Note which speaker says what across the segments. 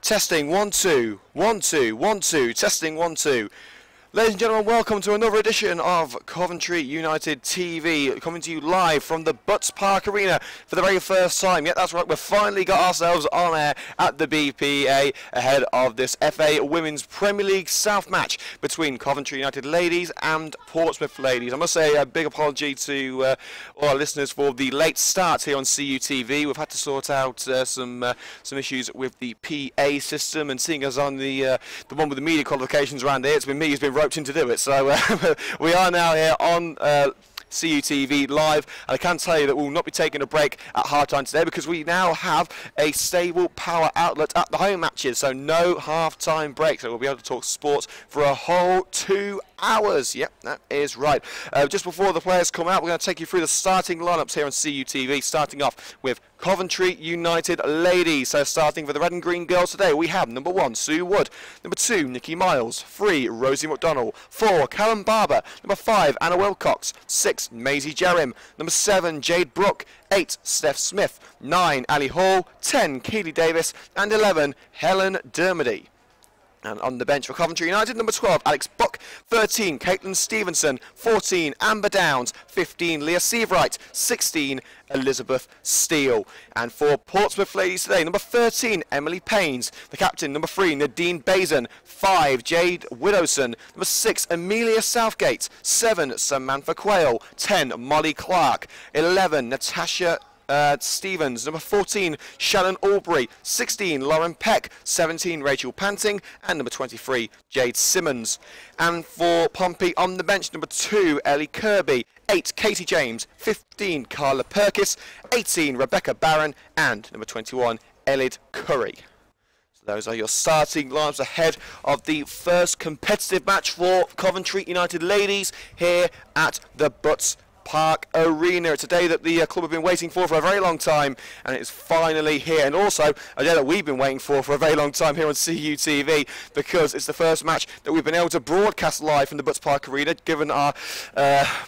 Speaker 1: Testing 1 2 1 2 1 2. Testing 1 2. Ladies and gentlemen, welcome to another edition of Coventry United TV, coming to you live from the Butts Park Arena for the very first time. Yeah, that's right, we've finally got ourselves on air at the BPA ahead of this FA Women's Premier League South match between Coventry United ladies and Portsmouth ladies. I must say a big apology to all our listeners for the late start here on CUTV. We've had to sort out some issues with the PA system, and seeing us on the one with the media qualifications around here, it's been me who's been roped in to do it. So we are now here on CUTV live, and I can tell you that we will not be taking a break at half-time today because we now have a stable power outlet at the home matches, so no half-time break, so we'll be able to talk sports for a whole 2 hours. Yep, that is right. Just before the players come out, we're going to take you through the starting lineups here on CUTV, starting off with Coventry United ladies. So starting for the red and green girls today, we have number 1, Sue Wood, number 2, Nikki Miles, 3, Rosie McDonnell, 4, Callum Barber, number 5, Anna Wilcox, 6, Maisie Jerrim, number 7, Jade Brook, 8, Steph Smith, 9, Ali Hall, 10, Keely Davis, and 11, Helen Dermody. And on the bench for Coventry United, number 12, Alex Buck, 13, Caitlin Stevenson, 14, Amber Downs, 15, Leah Seavright, 16, Elizabeth Steele. And for Portsmouth ladies today, number 13, Emily Paynes, the captain, number 3, Nadine Bazin, 5, Jade Widowson, number 6, Amelia Southgate, 7, Samantha Quayle, 10, Molly Clark, 11, Natasha Stevens, number 14, Shannon Albury, 16, Lauren Peck, 17, Rachel Panting, and number 23, Jade Simmons. And for Pompey on the bench, number 2, Ellie Kirby, 8, Katie James, 15, Carla Perkis, 18, Rebecca Barron, and number 21, Elid Curry. So those are your starting lineups ahead of the first competitive match for Coventry United ladies here at the Butts Park Arena. It's a day that the club have been waiting for a very long time, and it's finally here, and also a day that we've been waiting for a very long time here on CUTV, because it's the first match that we've been able to broadcast live from the Butts Park Arena, given our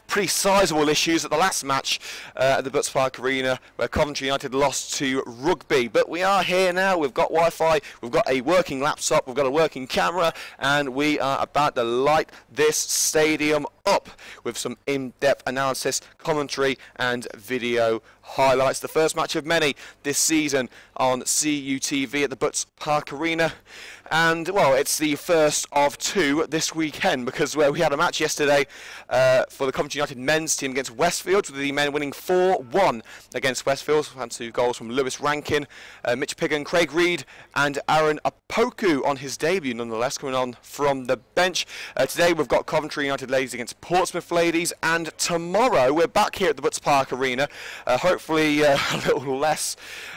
Speaker 1: pretty sizable issues at the last match at the Butts Park Arena, where Coventry United lost to Rugby. But we are here now, we've got Wi-Fi, we've got a working laptop, we've got a working camera, and we are about to light this stadium up with some in-depth analysis, commentary and video highlights. The first match of many this season on CUTV at the Butts Park Arena. And, well, it's the first of 2 this weekend, because we had a match yesterday for the Coventry United men's team against Westfield, with the men winning 4-1 against Westfield. We had 2 goals from Lewis Rankin, Mitch Piggin, Craig Reed, and Aaron Apoku on his debut, nonetheless, coming on from the bench. Today we've got Coventry United ladies against Portsmouth ladies, and tomorrow we're back here at the Butts Park Arena, hopefully a little less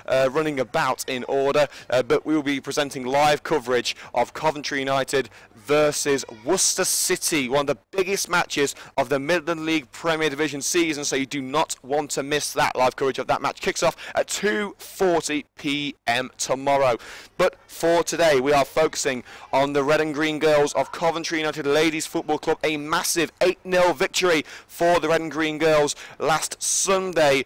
Speaker 1: running about in order, but we will be presenting live coverage of Coventry United versus Worcester City, one of the biggest matches of the Midland League Premier Division season, so you do not want to miss that. Live coverage of that match kicks off at 2:40 p.m. tomorrow. But for today, we are focusing on the red and green girls of Coventry United Ladies Football Club, a massive 8-0 victory for the red and green girls last Sunday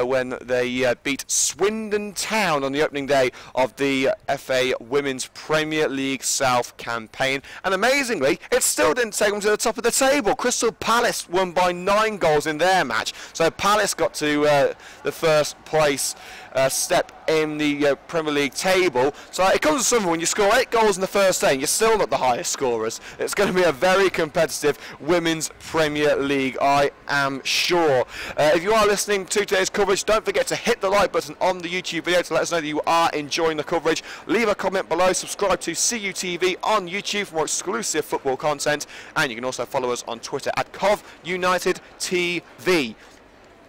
Speaker 1: when they beat Swindon Town on the opening day of the FA Women's Premier League South campaign. And amazingly, it still didn't take them to the top of the table. Crystal Palace won by 9 goals in their match, so Palace got to the first place step in the Premier League table. So it comes to something when you score 8 goals in the first day and you're still not the highest scorers. It's going to be a very competitive Women's Premier League, I am sure. If you are listening to today's coverage, don't forget to hit the like button on the YouTube video to let us know that you are enjoying the coverage. Leave a comment below, subscribe to CUTV on YouTube for more exclusive football content, and you can also follow us on Twitter at CovUnitedTV.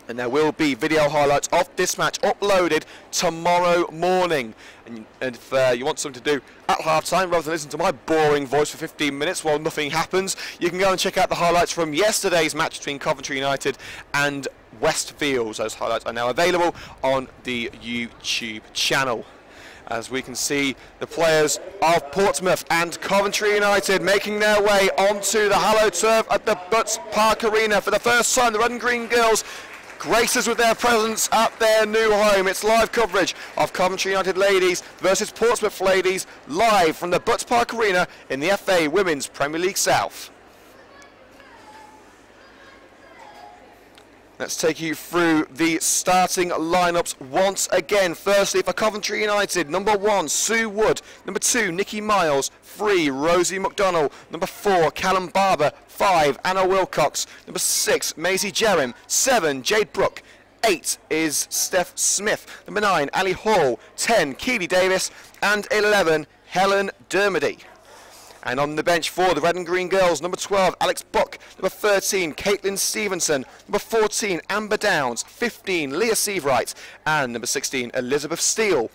Speaker 1: And there will be video highlights of this match uploaded tomorrow morning. And if you want something to do at half-time, rather than listen to my boring voice for 15 minutes while nothing happens, you can go and check out the highlights from yesterday's match between Coventry United and Westfield. Those highlights are now available on the YouTube channel. As we can see, the players of Portsmouth and Coventry United making their way onto the hallowed turf at the Butts Park Arena. For the first time, the red and green girls grace us with their presence at their new home. It's live coverage of Coventry United ladies versus Portsmouth ladies, live from the Butts Park Arena in the FA Women's Premier League South. Let's take you through the starting lineups once again. Firstly, for Coventry United, number 1, Sue Wood. Number 2, Nikki Miles. 3, Rosie McDonnell. Number 4, Callum Barber. 5, Anna Wilcox. Number 6, Maisie Jerem. 7, Jade Brooke. 8 is Steph Smith. Number 9, Ali Hall. 10, Keely Davis. And 11, Helen Dermody. And on the bench for the Red and Green Girls, number 12, Alex Buck. Number 13, Caitlin Stevenson. Number 14, Amber Downs. 15, Leah Seavright. And number 16, Elizabeth Steele.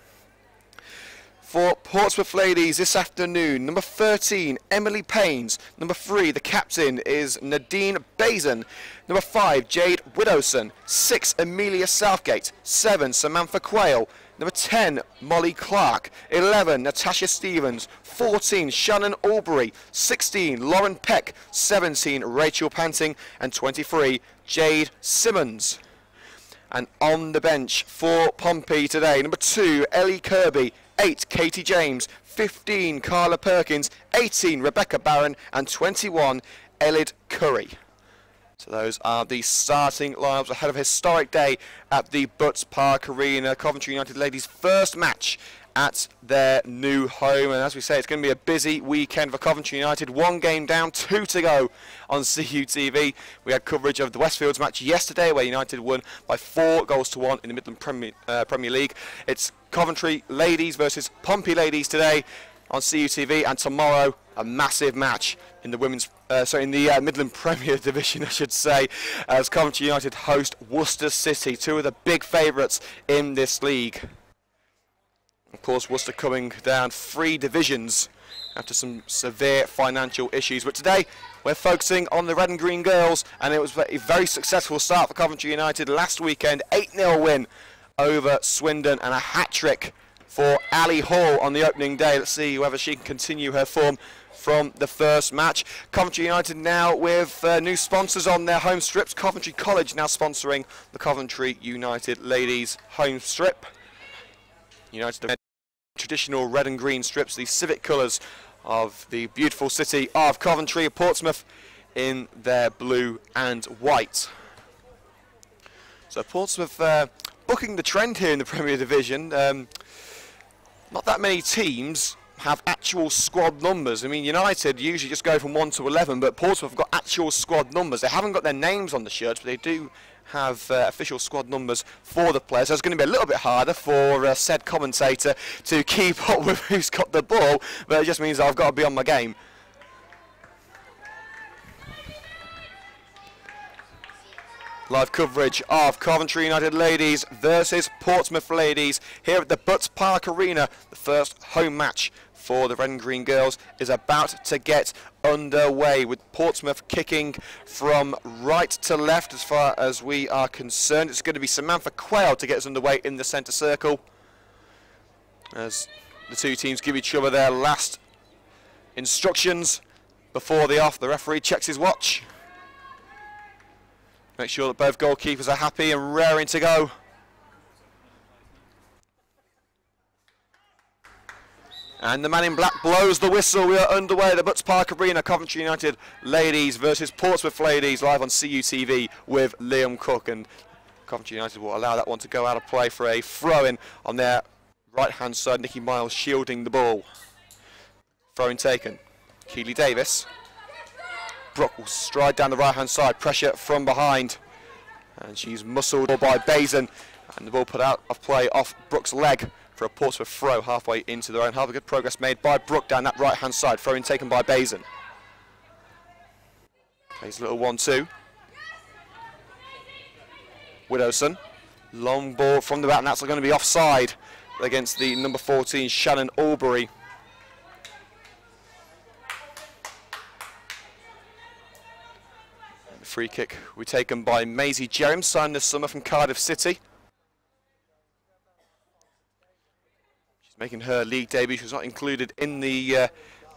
Speaker 1: For Portsmouth ladies this afternoon, number 13, Emily Paynes. Number 3, the captain is Nadine Bazin. Number 5, Jade Widowson. 6, Amelia Southgate. 7, Samantha Quayle. Number 10, Molly Clark. 11, Natasha Stevens. 14, Shannon Albury. 16, Lauren Peck. 17, Rachel Panting. And 23, Jade Simmons. And on the bench for Pompey today, number 2, Ellie Kirby. 8, Katie James. 15, Carla Perkins. 18, Rebecca Barron. And 21, Elid Curry. So those are the starting lineups ahead of a historic day at the Butts Park Arena. Coventry United ladies' first match at their new home. And as we say, it's going to be a busy weekend for Coventry United. 1 game down, 2 to go on CUTV. We had coverage of the Westfields match yesterday where United won by 4 goals to 1 in the Midland Premier League. It's Coventry ladies versus Pompey ladies today on CUTV, and tomorrow a massive match in the women's, in the Midland Premier Division, I should say, as Coventry United host Worcester City, 2 of the big favourites in this league. Of course, Worcester coming down 3 divisions after some severe financial issues. But today we're focusing on the Red and Green Girls, and it was a very successful start for Coventry United last weekend. 8-0 win over Swindon and a hat-trick for Ali Hall on the opening day. Let's see whether she can continue her form from the first match. Coventry United now with new sponsors on their home strips. Coventry College now sponsoring the Coventry United ladies home strip. United have traditional red and green strips, the civic colours of the beautiful city of Coventry. Portsmouth in their blue and white. So Portsmouth booking the trend here in the Premier Division. Not that many teams have actual squad numbers. I mean, United usually just go from 1 to 11, but Portsmouth have got actual squad numbers. They haven't got their names on the shirts, but they do have official squad numbers for the players. So it's going to be a little bit harder for said commentator to keep up with who's got the ball, but it just means I've got to be on my game. Live coverage of Coventry United ladies versus Portsmouth ladies here at the Butts Park Arena. The first home match for the Red and Green Girls is about to get underway, with Portsmouth kicking from right to left as far as we are concerned. It's going to be Samantha Quayle to get us underway in the centre circle, as the 2 teams give each other their last instructions before the off. The referee checks his watch. Make sure that both goalkeepers are happy and raring to go. And the man in black blows the whistle. We are underway at the Butts Park Arena. Coventry United ladies versus Portsmouth ladies, live on CUTV with Liam Cook. And Coventry United will allow that one to go out of play for a throw-in on their right-hand side. Nikki Miles shielding the ball. Throw-in taken. Keely Davis. Brooke will stride down the right-hand side, pressure from behind, and she's muscled by Bazin, and the ball put out of play off Brooke's leg for a Portsmouth throw halfway into their own half. A good progress made by Brooke down that right-hand side, throw-in taken by Bazin. Plays a little 1-2. Widowson, long ball from the back, and that's going to be offside against the number 14, Shannon Albury. Free kick we taken by Maisie Jerem, signed this summer from Cardiff City. She's making her league debut. She was not included in the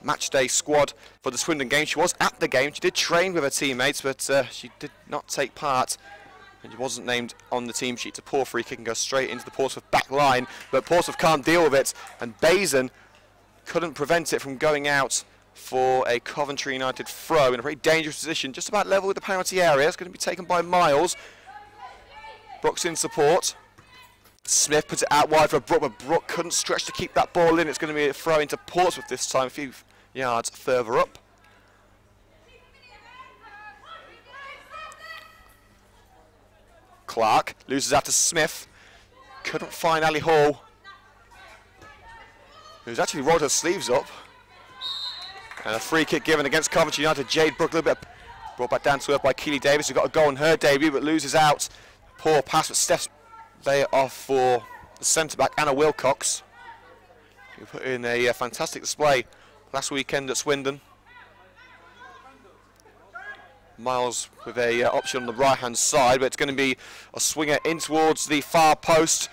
Speaker 1: match day squad for the Swindon game. She was at the game. She did train with her teammates, but she did not take part And he wasn't named on the team sheet. A poor free kick and goes straight into the Portsmouth back line, but Portsmouth can't deal with it, and Bazin couldn't prevent it from going out for a Coventry United throw in a very dangerous position, just about level with the penalty area. It's going to be taken by Miles. Brooks in support. Smith puts it out wide for Brook, but Brook couldn't stretch to keep that ball in. It's going to be a throw into Portsmouth this time, a few yards further up. Clark loses out to Smith. Couldn't find Ali Hall, who's actually rolled her sleeves up. And a free kick given against Coventry United. Jade Brook a little bit brought back down to earth by Keely Davis, who got a goal on her debut but loses out. Poor pass, but Steph's they off for the centre-back, Anna Wilcox, who put in a fantastic display last weekend at Swindon. Miles with a option on the right-hand side, but it's going to be a swinger in towards the far post.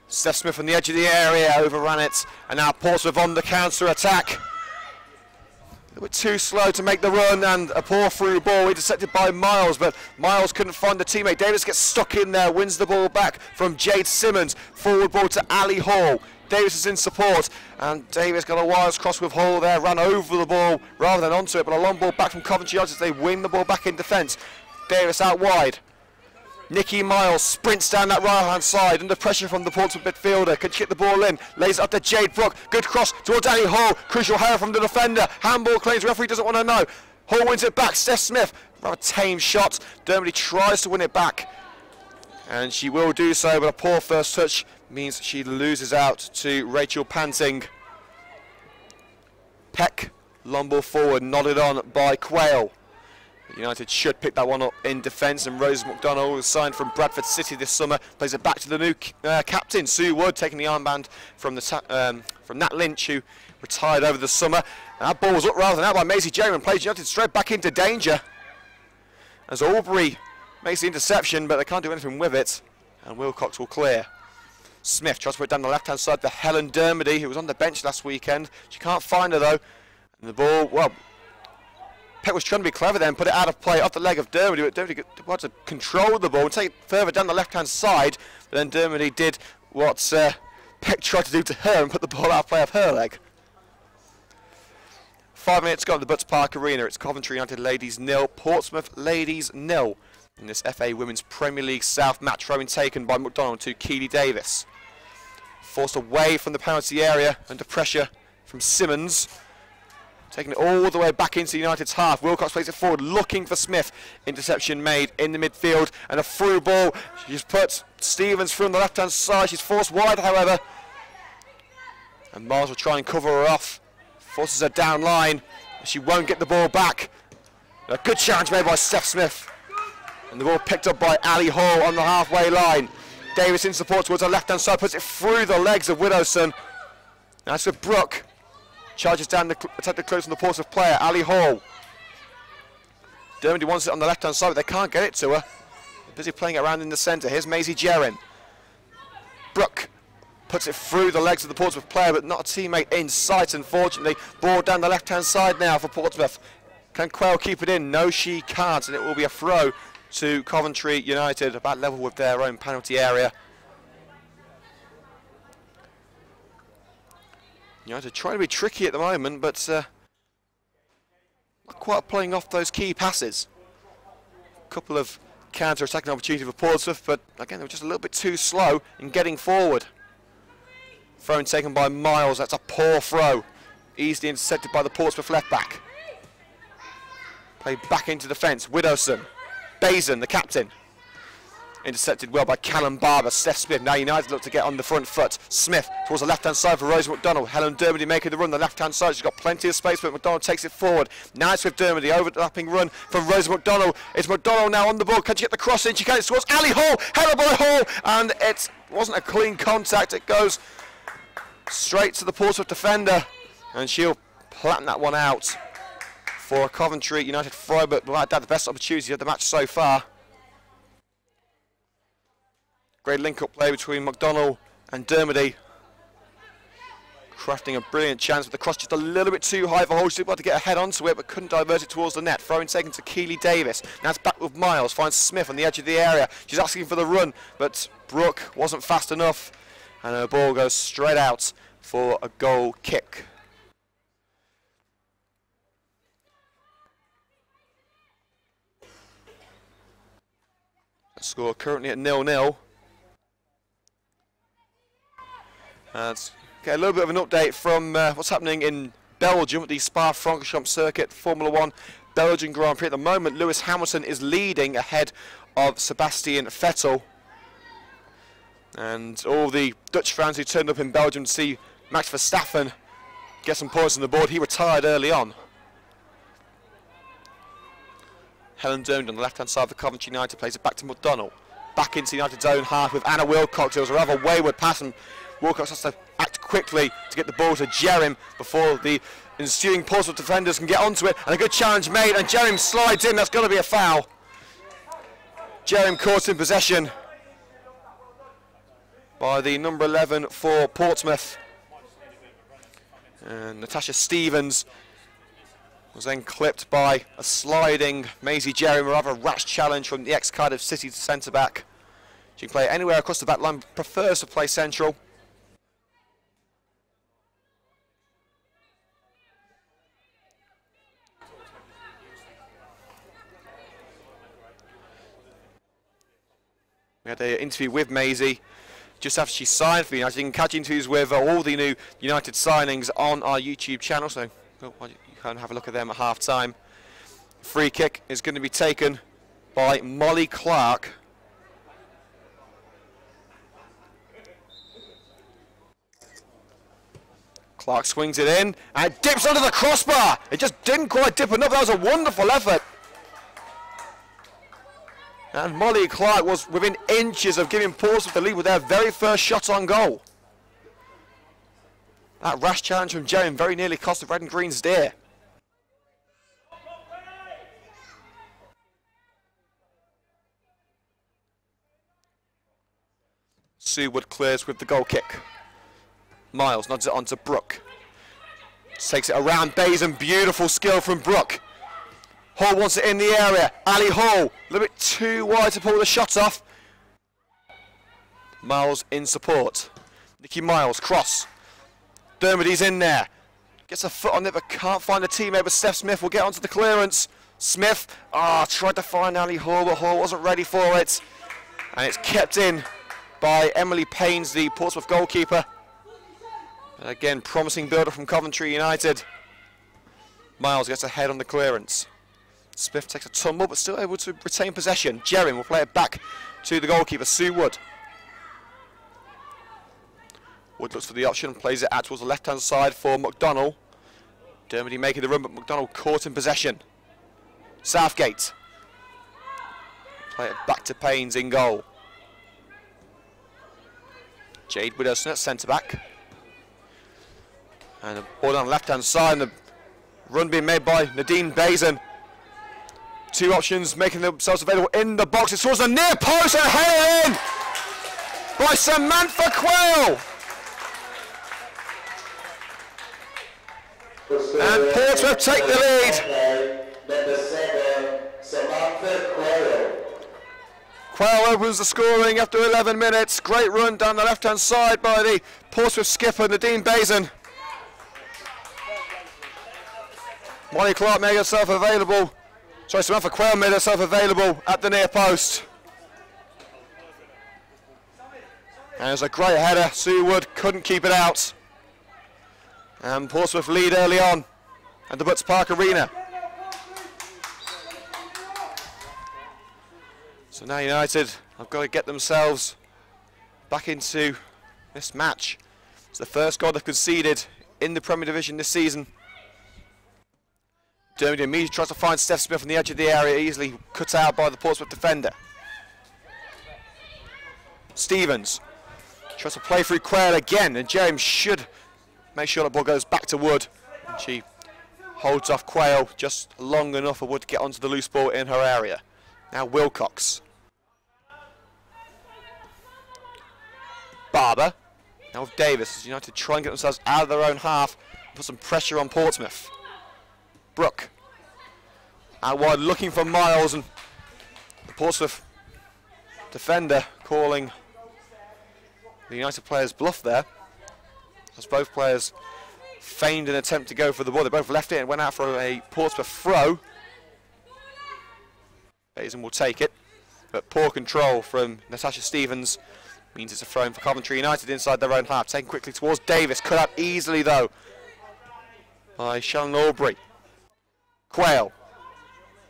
Speaker 1: Steph Smith on the edge of the area, overran it, and now Portsmouth on the counter-attack. A little bit too slow to make the run, and a poor through ball intercepted by Miles, but Miles couldn't find the teammate. Davis gets stuck in there, wins the ball back from Jade Simmons. Forward ball to Ali Hall. Davis is in support, and Davis got a wires cross with Hall there, ran over the ball rather than onto it, but a long ball back from Coventry United as they win the ball back in defence. Davis out wide. Nikki Miles sprints down that right-hand side under pressure from the Portsmouth midfielder. Can she get the ball in? Lays it up to Jade Brook. Good cross towards Ali Hall. Crucial error from the defender. Handball claims, referee doesn't want to know. Hall wins it back. Steph Smith, rather tame shot. Dermody tries to win it back, and she will do so, but a poor first touch means she loses out to Rachel Panting. Peck, long ball forward, nodded on by Quayle. United should pick that one up in defence, and Rose McDonald, who was signed from Bradford City this summer, plays it back to the new captain, Sue Wood, taking the armband from Nat Lynch, who retired over the summer. And that ball was up rather than out by Maisie Jerry, plays United straight back into danger, as Albury makes the interception, but they can't do anything with it, and Wilcox will clear. Smith tries to put it down the left-hand side for Helen Dermody, who was on the bench last weekend. She can't find her, though. And the ball, well, Peck was trying to be clever then, put it out of play off the leg of Dermody, but Dermody wanted to control the ball and take it further down the left-hand side. But then Dermody did what Peck tried to do to her and put the ball out of play off her leg. 5 minutes gone at the Butts Park Arena. It's Coventry United ladies 0, Portsmouth ladies 0. In this FA Women's Premier League South match, throwing taken by McDonald to Keely Davis. Forced away from the penalty area under pressure from Simmons. Taking it all the way back into United's half. Wilcox plays it forward, looking for Smith. Interception made in the midfield, and a through ball. She's put Stevens through on the left-hand side. She's forced wide, however. And Miles will try and cover her off. Forces her down line. She won't get the ball back. A good challenge made by Steph Smith. And the ball picked up by Ali Hall on the halfway line. Davis in support towards the left-hand side, puts it through the legs of Widowson. Now it's with Brook. Charges down to attack the close on the Portsmouth player, Ali Hall. Dermody wants it on the left-hand side, but they can't get it to her. They're busy playing it around in the centre. Here's Maisie Jerin. Brook puts it through the legs of the Portsmouth player, but not a teammate in sight, unfortunately. Ball down the left-hand side now for Portsmouth. Can Quayle keep it in? No, she can't, and it will be a throw to Coventry United, about level with their own penalty area. United trying to be tricky at the moment, but not quite playing off those key passes. A couple of counter-attacking opportunities for Portsmouth, but again, they were just a little bit too slow in getting forward. Throw taken by Miles, that's a poor throw. Easily intercepted by the Portsmouth left-back. Played back into defence, Widowson. Bazin, the captain. Intercepted well by Callum Barber. Steph Smith. Now United look to get on the front foot. Smith towards the left-hand side for Rose McDonald. Helen Dermody making the run the left-hand side. She's got plenty of space, but McDonald takes it forward. Now it's with Dermody. Overlapping run from Rose McDonald. It's McDonald now on the ball. Can she get the cross in? She can. It's towards Ali Hall. Header by Hall. And it wasn't a clean contact. It goes straight to the Portsmouth defender. And she'll platen that one out for a Coventry United throw, but might have the best opportunity of the match so far. Great link-up play between McDonald and Dermody. crafting a brilliant chance, but the cross just a little bit too high for Hull. She's able to get a head onto it, but couldn't divert it towards the net. Throwing taken to Keely Davis. Now it's back with Miles. Finds Smith on the edge of the area. She's asking for the run, but Brooke wasn't fast enough, and her ball goes straight out for a goal kick. The score currently at 0-0. Let's get a little bit of an update from what's happening in Belgium at the Spa-Francorchamps circuit, Formula 1 Belgian Grand Prix. At the moment, Lewis Hamilton is leading ahead of Sebastian Vettel. And all the Dutch fans who turned up in Belgium to see Max Verstappen get some points on the board, he retired early on. Helen Dermody on the left-hand side for Coventry United plays it back to McDonald. Back into United's own half with Anna Wilcox. It was a rather wayward pass, and Wilcox has to act quickly to get the ball to Jerem before the ensuing Portsmouth defenders can get onto it. And a good challenge made, and Jerem slides in. That's going to be a foul. Jerem caught in possession by the number 11 for Portsmouth. And Natasha Stevens was then clipped by a sliding Maisie Jerem, a rather rash challenge from the ex-Cardiff City centre-back. She can play anywhere across the back line, prefers to play central. We had an interview with Maisie just after she signed for United. You can catch interviews with all the new United signings on our YouTube channel, so you can have a look at them at half-time. Free kick is going to be taken by Molly Clark. Clark swings it in, and it dips under the crossbar. It just didn't quite dip enough. That was a wonderful effort. And Molly Clark was within inches of giving Portsmouth the lead with their very first shot on goal. That rash challenge from Jerem very nearly cost the Red and Greens dear. Sue Wood clears with the goal kick. Miles nods it on to Brooke. Takes it around Basin. Beautiful skill from Brooke. Hall wants it in the area. Ali Hall, a little bit too wide to pull the shot off. Miles in support. Nikki Miles, cross. Dermody's in there. Gets a foot on it but can't find a teammate, but Steph Smith will get onto the clearance. Smith, tried to find Ali Hall, but Hall wasn't ready for it. And it's kept in by Emily Paynes, the Portsmouth goalkeeper. And again, promising builder from Coventry United. Miles gets ahead on the clearance. Smith takes a tumble, but still able to retain possession. Jerem will play it back to the goalkeeper, Sue Wood. Wood looks for the option, plays it out towards the left-hand side for McDonald. Dermody making the run, but McDonald caught in possession. Southgate. Play it back to Paynes in goal. Jade Widdowson at centre-back. And the ball on the left-hand side, and the run being made by Nadine Bazin. Two options making themselves available in the box. It's towards the near post and headed in by Samantha Quayle. And Portsmouth take the lead.
Speaker 2: Number 7, Samantha Quayle.
Speaker 1: Quayle opens the scoring after 11 minutes. Great run down the left-hand side by the Portsmouth skipper, Nadine Bazin. Molly Clark made herself available. Sorry, Samantha Quayle made herself available at the near post. And it was a great header. Sue Wood couldn't keep it out. And Portsmouth lead early on at the Butts Park Arena. So now United have got to get themselves back into this match. It's the first goal they've conceded in the Premier Division this season. Dermody immediately tries to find Steph Smith on the edge of the area, easily cut out by the Portsmouth defender. Stevens tries to play through Quayle again, and James should make sure the ball goes back to Wood. And she holds off Quayle just long enough for Wood to get onto the loose ball in her area. Now Wilcox. Barber, Now with Davis, as United try and get themselves out of their own half, put some pressure on Portsmouth. Brook out wide looking for Miles, and the Portsmouth defender calling the United players' bluff there, as both players feigned an attempt to go for the ball. They both left it and went out for a Portsmouth throw. Basin will take it, but poor control from Natasha Stevens means it's a throw in for Coventry United inside their own half. Taken quickly towards Davis, cut out easily though by Shannon Aubrey. Quayle.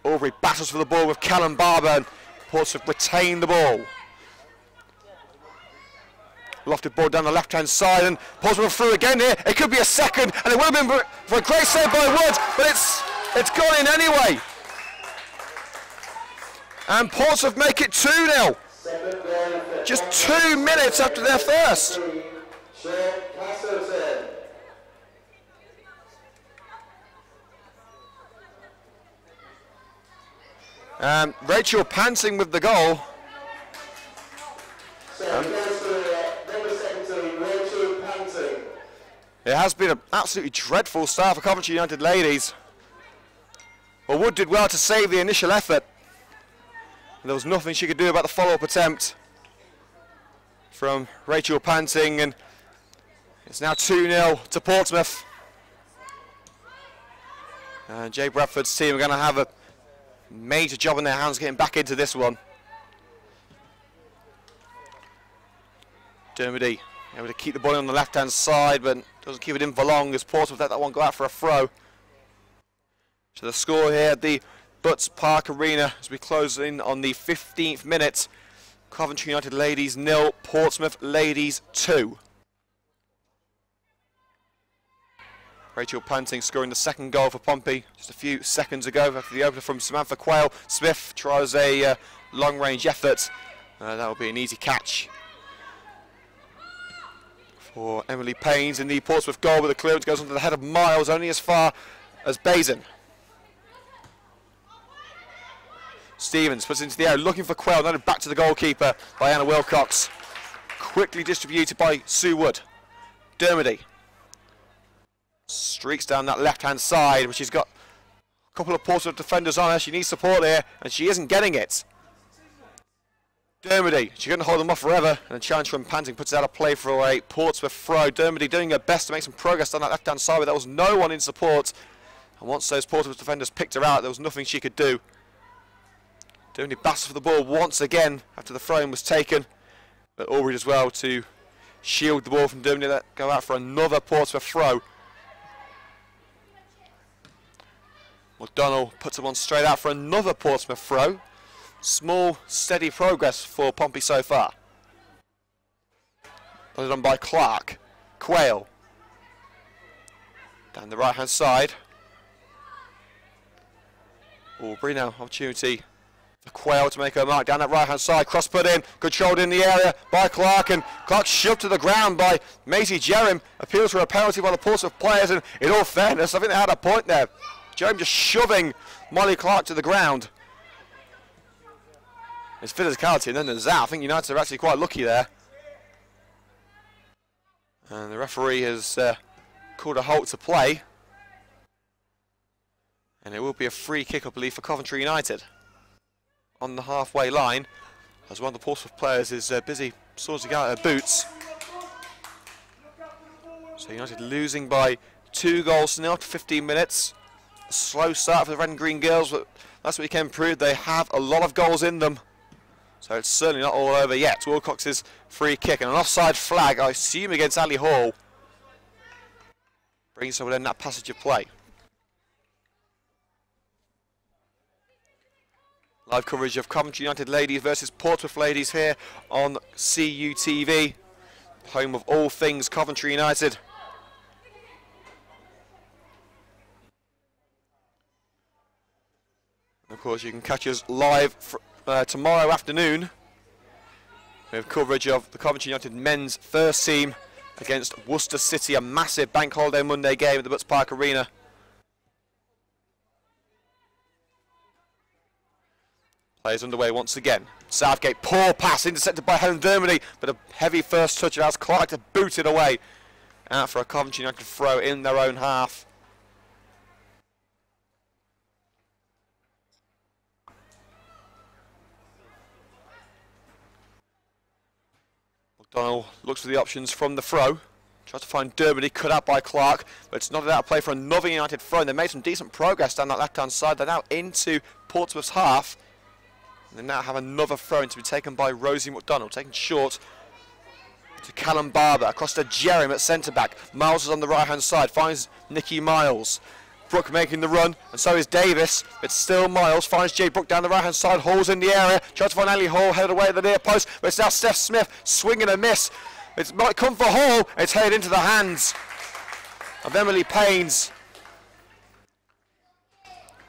Speaker 1: Aubrey battles for the ball with Callum Barber, and Portsmouth retain the ball. Lofted ball down the left-hand side, and Portsmouth through again here. It could be a second, and it would have been for a great save by Woods, but it's gone in anyway. And Portsmouth make it 2-0. Just 2 minutes after their first. Rachel Panting with the goal. It has been an absolutely dreadful start for Coventry United ladies. Well, Wood did well to save the initial effort. There was nothing she could do about the follow-up attempt from Rachel Panting, and it's now 2-0 to Portsmouth. Jay Bradford's team are going to have a major job in their hands getting back into this one. Dermody able to keep the ball on the left-hand side, but doesn't keep it in for long as Portsmouth let that one go out for a throw. So the score here at the Butts Park Arena as we close in on the 15th minute. Coventry United ladies 0, Portsmouth ladies 2. Rachel Panting scoring the second goal for Pompey just a few seconds ago after the opener from Samantha Quayle. Smith tries a long-range effort. That will be an easy catch for Emily Paynes in the Portsmouth goal, but the clearance goes onto the head of Miles, only as far as Basin. Stevens puts it into the air, looking for Quayle, then back to the goalkeeper by Anna Wilcox. Quickly distributed by Sue Wood. Dermody streaks down that left-hand side, but she's got a couple of Portsmouth defenders on her. She needs support here, and she isn't getting it. Dermody, she couldn't hold them off forever, and the challenge from Panting puts it out of play for a Portsmouth throw. Dermody doing her best to make some progress on that left-hand side, but there was no one in support. And once those Portsmouth defenders picked her out, there was nothing she could do. Dermody battles for the ball once again after the throw-in was taken, but Aubrey as well to shield the ball from Dermody. Let go out for another Portsmouth throw. McDonnell puts them on straight out for another Portsmouth throw. Small, steady progress for Pompey so far. Put it on by Clark. Quayle. Down the right-hand side. Aubrey now, opportunity for Quayle to make her mark down that right-hand side. Cross put in, controlled in the area by Clark, and Clark shoved to the ground by Maisie Jerem. Appeals for a penalty by the Portsmouth players, and in all fairness, I think they had a point there. Jerem just shoving Molly Clark to the ground. There's physicality, and then there's that. I think United are actually quite lucky there. And the referee has called a halt to play. And it will be a free kick, I believe, for Coventry United on the halfway line, as one of the Portsmouth players is busy sorting out her boots. So United losing by 2-0 after 15 minutes. A slow start for the Red and Green girls, but last weekend proved they have a lot of goals in them. So it's certainly not all over yet. Wilcox's free kick and an offside flag, I assume against Ali Hall, brings someone in that passage of play. Live coverage of Coventry United ladies versus Portsmouth ladies here on CUTV, home of all things Coventry United. And of course, you can catch us live tomorrow afternoon with coverage of the Coventry United men's first team against Worcester City, a massive Bank Holiday Monday game at the Butts Park Arena. Plays underway once again. Southgate, poor pass, intercepted by Helen Dermody, but a heavy first touch allows Clark to boot it away. Out for a Coventry United throw in their own half. McDonald looks for the options from the throw. Tries to find Dermody, cut out by Clark, but it's not out of play for another United throw. And they made some decent progress down that left-hand side. They're now into Portsmouth's half. And they now have another throw in to be taken by Rosie McDonald, taken short to Callum Barber, across to Jerem at centre-back. Miles is on the right-hand side, finds Nikki Miles. Brooke making the run, and so is Davis. It's still Miles, finds Jay Brooke down the right-hand side. Hall's in the area, tries to find Ali Hall, headed away at the near post, but it's now Steph Smith, swinging a miss. It might come for Hall, and it's headed into the hands of Emily Paynes.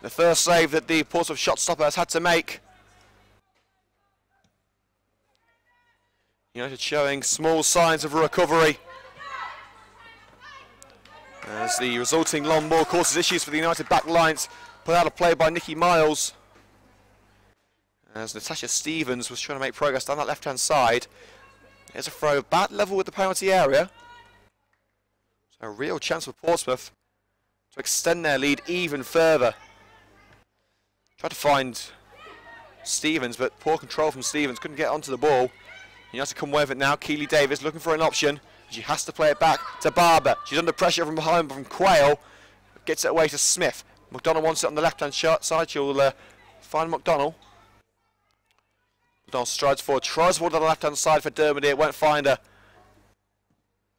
Speaker 1: The first save that the Portsmouth shot stopper has had to make. United showing small signs of a recovery, as the resulting long ball causes issues for the United back lines. Put out of play by Nikki Miles, as Natasha Stevens was trying to make progress down that left-hand side. Here's a throw about level with the penalty area. So a real chance for Portsmouth to extend their lead even further. Tried to find Stevens, but poor control from Stevens, couldn't get onto the ball. He has to come away with it now. Keely Davis looking for an option. She has to play it back to Barber. She's under pressure from behind from Quayle. Gets it away to Smith. McDonald wants it on the left-hand side. She'll find McDonald. McDonald strides forward, tries forward on the left-hand side for Dermody. It won't find her.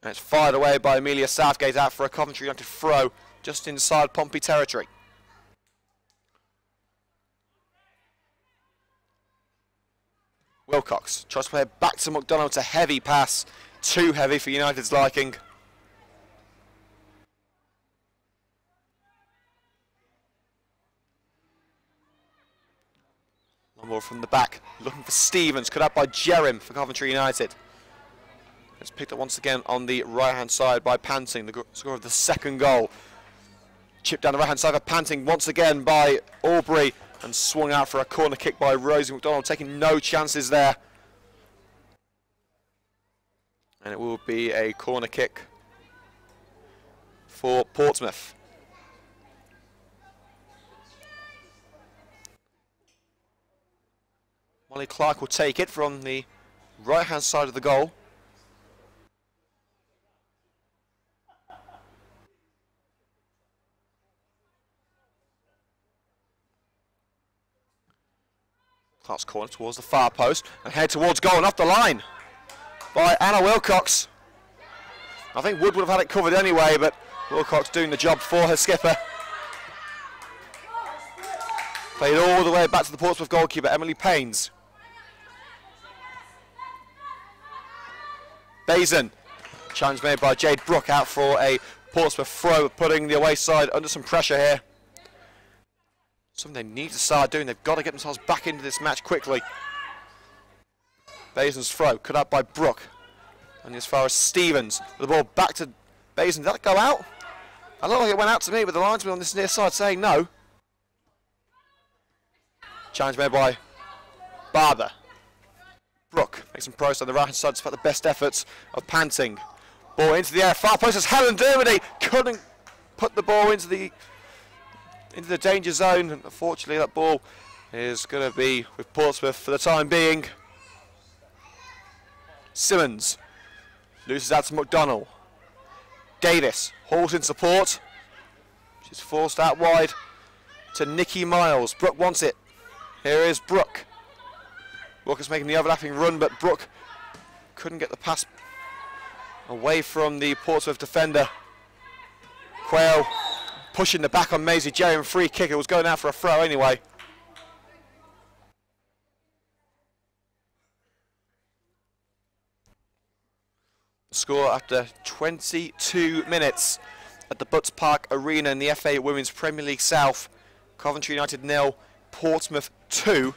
Speaker 1: And it's fired away by Amelia Southgate out for a Coventry United throw just inside Pompey territory. Wilcox tries to play it back to McDonald. It's a heavy pass. Too heavy for United's liking. Long ball from the back. Looking for Stevens. Cut out by Jerem for Coventry United. It's picked up once again on the right-hand side by Panting, the scorer of the second goal. Chipped down the right-hand side for Panting once again by Aubrey. And swung out for a corner kick by Rosie McDonald, taking no chances there. And it will be a corner kick for Portsmouth. Molly Clark will take it from the right-hand side of the goal. Clark's corner towards the far post and head towards goal and off the line by Anna Wilcox. I think Wood would have had it covered anyway, but Wilcox doing the job for her skipper. Played all the way back to the Portsmouth goalkeeper, Emily Paynes. Bazin. Challenge made by Jade Brooke out for a Portsmouth throw, putting the away side under some pressure here. Something they need to start doing. They've got to get themselves back into this match quickly. Basin's throw, cut out by Brooke. And as far as Stevens, the ball back to Basin. Did that go out? I look like it went out to me, but the linesman on this near side saying no. Challenge made by Barber. Brooke makes some progress on the right-hand side despite the best efforts of Panting. Ball into the air, far post as Helen Dermody couldn't put the ball into the danger zone, and unfortunately that ball is going to be with Portsmouth for the time being. Simmons loses out to McDonald. Davis hauls in support. She's forced out wide to Nikki Miles. Brooke wants it. Here is Brooke. Walker's making the overlapping run, but Brooke couldn't get the pass away from the Portsmouth defender. Quayle pushing the back on Maisie Jerry, free kick. It was going out for a throw anyway. Score after 22 minutes at the Butts Park Arena in the FA Women's Premier League South. Coventry United 0, Portsmouth 2.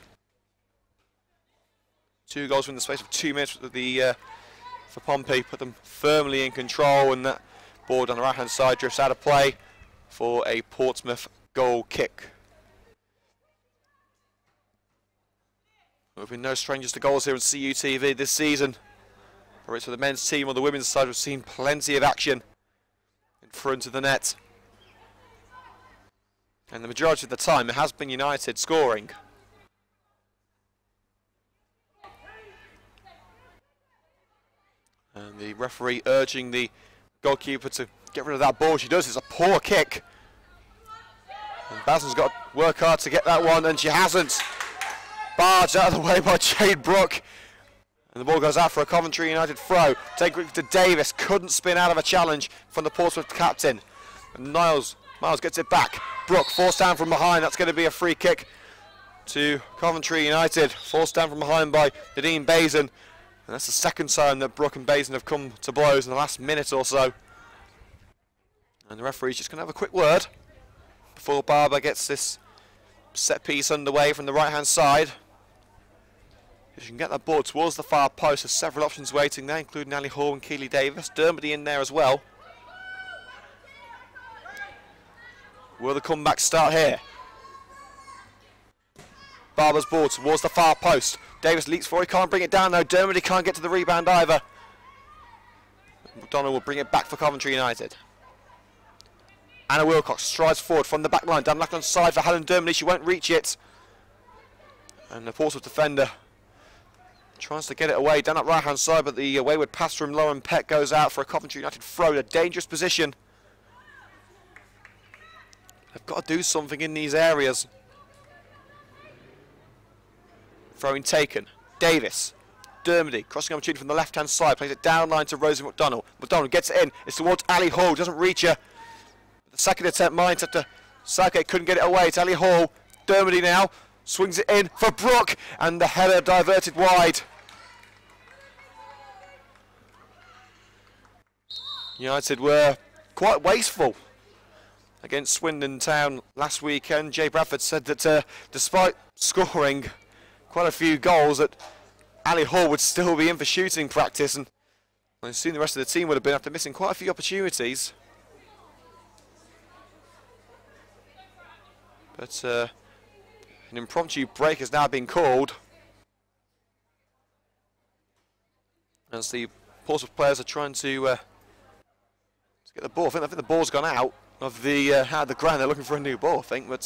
Speaker 1: 2 goals in the space of 2 minutes for Pompey. Put them firmly in control, and that ball on the right hand side drifts out of play for a Portsmouth goal kick. We've been no strangers to goals here on CUTV this season. Whether it's for the men's team or the women's side, we've seen plenty of action in front of the net. And the majority of the time it has been United scoring. And the referee urging the goalkeeper to get rid of that ball. She does. It's a poor kick. And Bason's got to work hard to get that one, and she hasn't. Barged out of the way by Jade Brooke. And the ball goes out for a Coventry United throw. Taken to Davis. Couldn't spin out of a challenge from the Portsmouth captain. And Miles gets it back. Brooke forced down from behind. That's going to be a free kick to Coventry United. Forced down from behind by Nadine Bazin. And that's the second time that Brooke and Bazin have come to blows in the last minute or so. And the referee's just going to have a quick word before Barber gets this set piece underway from the right hand side. If you can get that ball towards the far post, there's several options waiting there, including Ali Hall and Keely Davis. Dermody in there as well. Will the comeback start here? Barber's ball towards the far post. Davis leaps for it, can't bring it down though. Dermody can't get to the rebound either. McDonald will bring it back for Coventry United. Anna Wilcox strides forward from the back line, down left hand side for Helen Dermody. She won't reach it. And the Portsmouth defender tries to get it away down that right hand side, but the wayward pass from Lauren Peck goes out for a Coventry United throw. A dangerous position. They've got to do something in these areas. Throwing taken. Davis. Dermody crossing opportunity from the left hand side, plays it down line to Rosie McDonald. McDonald gets it in. It's towards Ali Hall, doesn't reach her. The second attempt, Mines after Southgate couldn't get it away. It's Ali Hall. Dermody now swings it in for Brooke, and the header diverted wide. United were quite wasteful against Swindon Town last weekend. Jay Bradford said that despite scoring quite a few goals, that Ali Hall would still be in for shooting practice, and I assume the rest of the team would have been after missing quite a few opportunities. But an impromptu break has now been called as the Portsmouth players are trying to get the ball. I think the ball's gone out of the ground. They're looking for a new ball, I think. But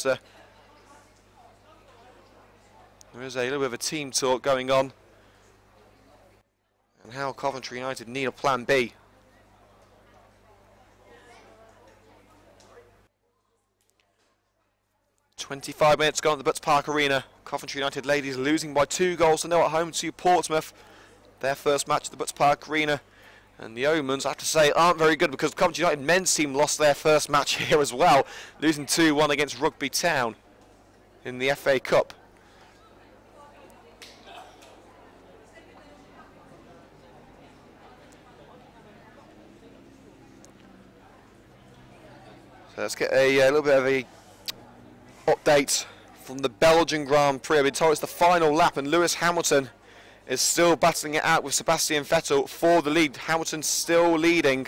Speaker 1: there is a little bit of a team talk going on, and how Coventry United need a plan B. .25 minutes gone at the Butts Park Arena. Coventry United ladies losing by 2-0 at home to Portsmouth. Their first match at the Butts Park Arena. And the omens, I have to say, aren't very good, because the Coventry United men's team lost their first match here as well, losing 2-1 against Rugby Town in the FA Cup. So let's get a little bit of a update from the Belgian Grand Prix. I've been told it's the final lap, and Lewis Hamilton is still battling it out with Sebastian Vettel for the lead. Hamilton still leading.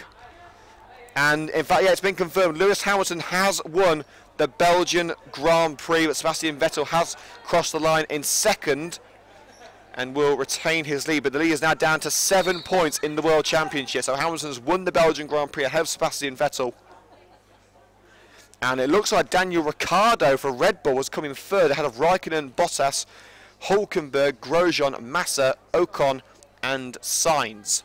Speaker 1: And in fact, yeah, it's been confirmed. Lewis Hamilton has won the Belgian Grand Prix, but Sebastian Vettel has crossed the line in second and will retain his lead. But the lead is now down to 7 points in the World Championship. So Hamilton's won the Belgian Grand Prix ahead of Sebastian Vettel. And it looks like Daniel Ricciardo for Red Bull was coming third ahead of Raikkonen, Bottas, Hulkenberg, Grosjean, Massa, Ocon and Sainz.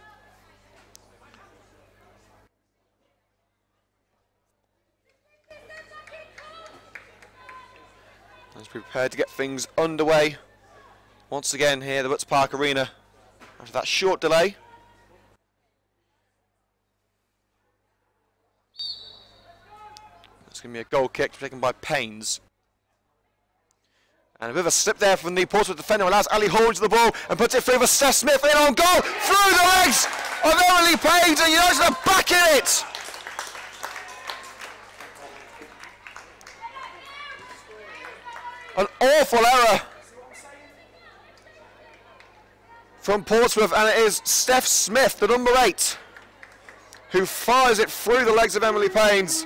Speaker 1: Let's be prepared to get things underway once again here at the Butts Park Arena after that short delay. It's going to be a goal kick taken by Paynes. And a bit of a slip there from the Portsmouth defender, allows Ali Hall into the ball and puts it through for Steph Smith, in on goal, through the legs of Emily Paynes, and United are back in it! An awful error from Portsmouth, and it is Steph Smith, the number 8, who fires it through the legs of Emily Paynes.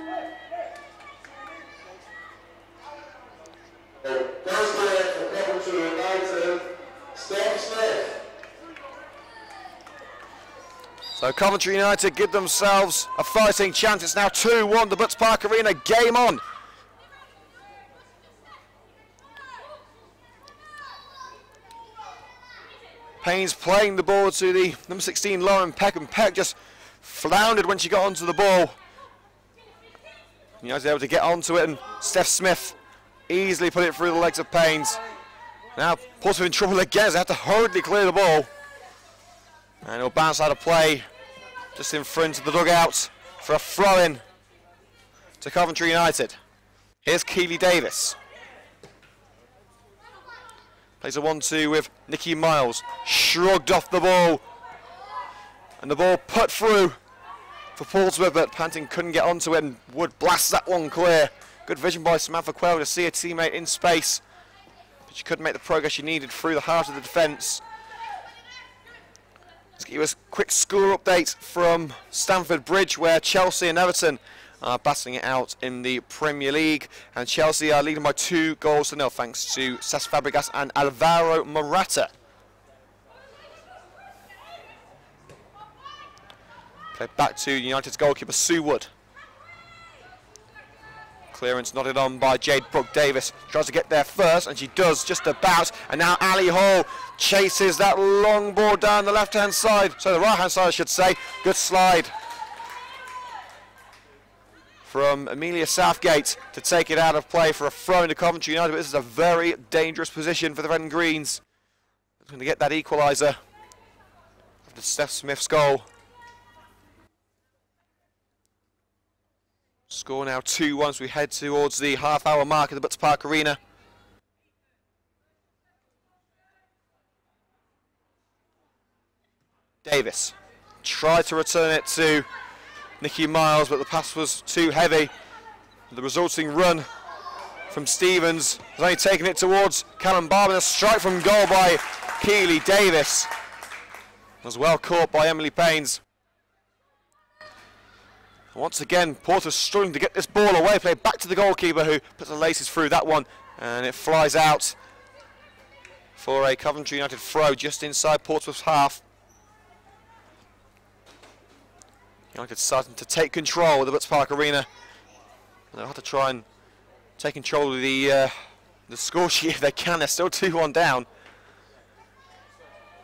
Speaker 1: So Coventry United give themselves a fighting chance. It's now 2-1, the Butts Park Arena, game on. Payne's playing the ball to the number 16, Lauren Peck, and Peck just floundered when she got onto the ball. United able to get onto it, and Steph Smith easily put it through the legs of Payne's. Now Portsmouth in trouble again, they have to hurriedly clear the ball. And it'll bounce out of play just in front of the dugout for a throw-in to Coventry United. Here's Keely Davis. Plays a 1-2 with Nikki Miles. Shrugged off the ball. And the ball put through for Portsmouth, but Panting couldn't get onto it and would blast that one clear. Good vision by Samantha Quayle to see her teammate in space. But she couldn't make the progress she needed through the heart of the defence. Let's give you a quick score update from Stamford Bridge, where Chelsea and Everton are battling it out in the Premier League, and Chelsea are leading by 2-0 thanks to Cesc Fabregas and Alvaro Morata. Played back to United's goalkeeper Sue Wood. Clearance nodded on by Jade Brooke Davis. Tries to get there first, and she does just about. And now Ali Hall chases that long ball down the left-hand side. So the right-hand side, I should say. Good slide from Amelia Southgate to take it out of play for a throw into Coventry United. But this is a very dangerous position for the Red and Greens. They're going to get that equaliser after Steph Smith's goal. Score now 2-1 as we head towards the half-hour mark at the Butts Park Arena. Davis tried to return it to Nikki Miles, but the pass was too heavy. The resulting run from Stevens has only taken it towards Callum Barber. A strike from goal by Keely Davis was well caught by Emily Paynes. Once again, Porter struggling to get this ball away. Play back to the goalkeeper, who puts the laces through that one, and it flies out for a Coventry United throw just inside Portsmouth's half. United starting to take control of the Butts Park Arena. They'll have to try and take control of the score sheet if they can. They're still 2-1 down.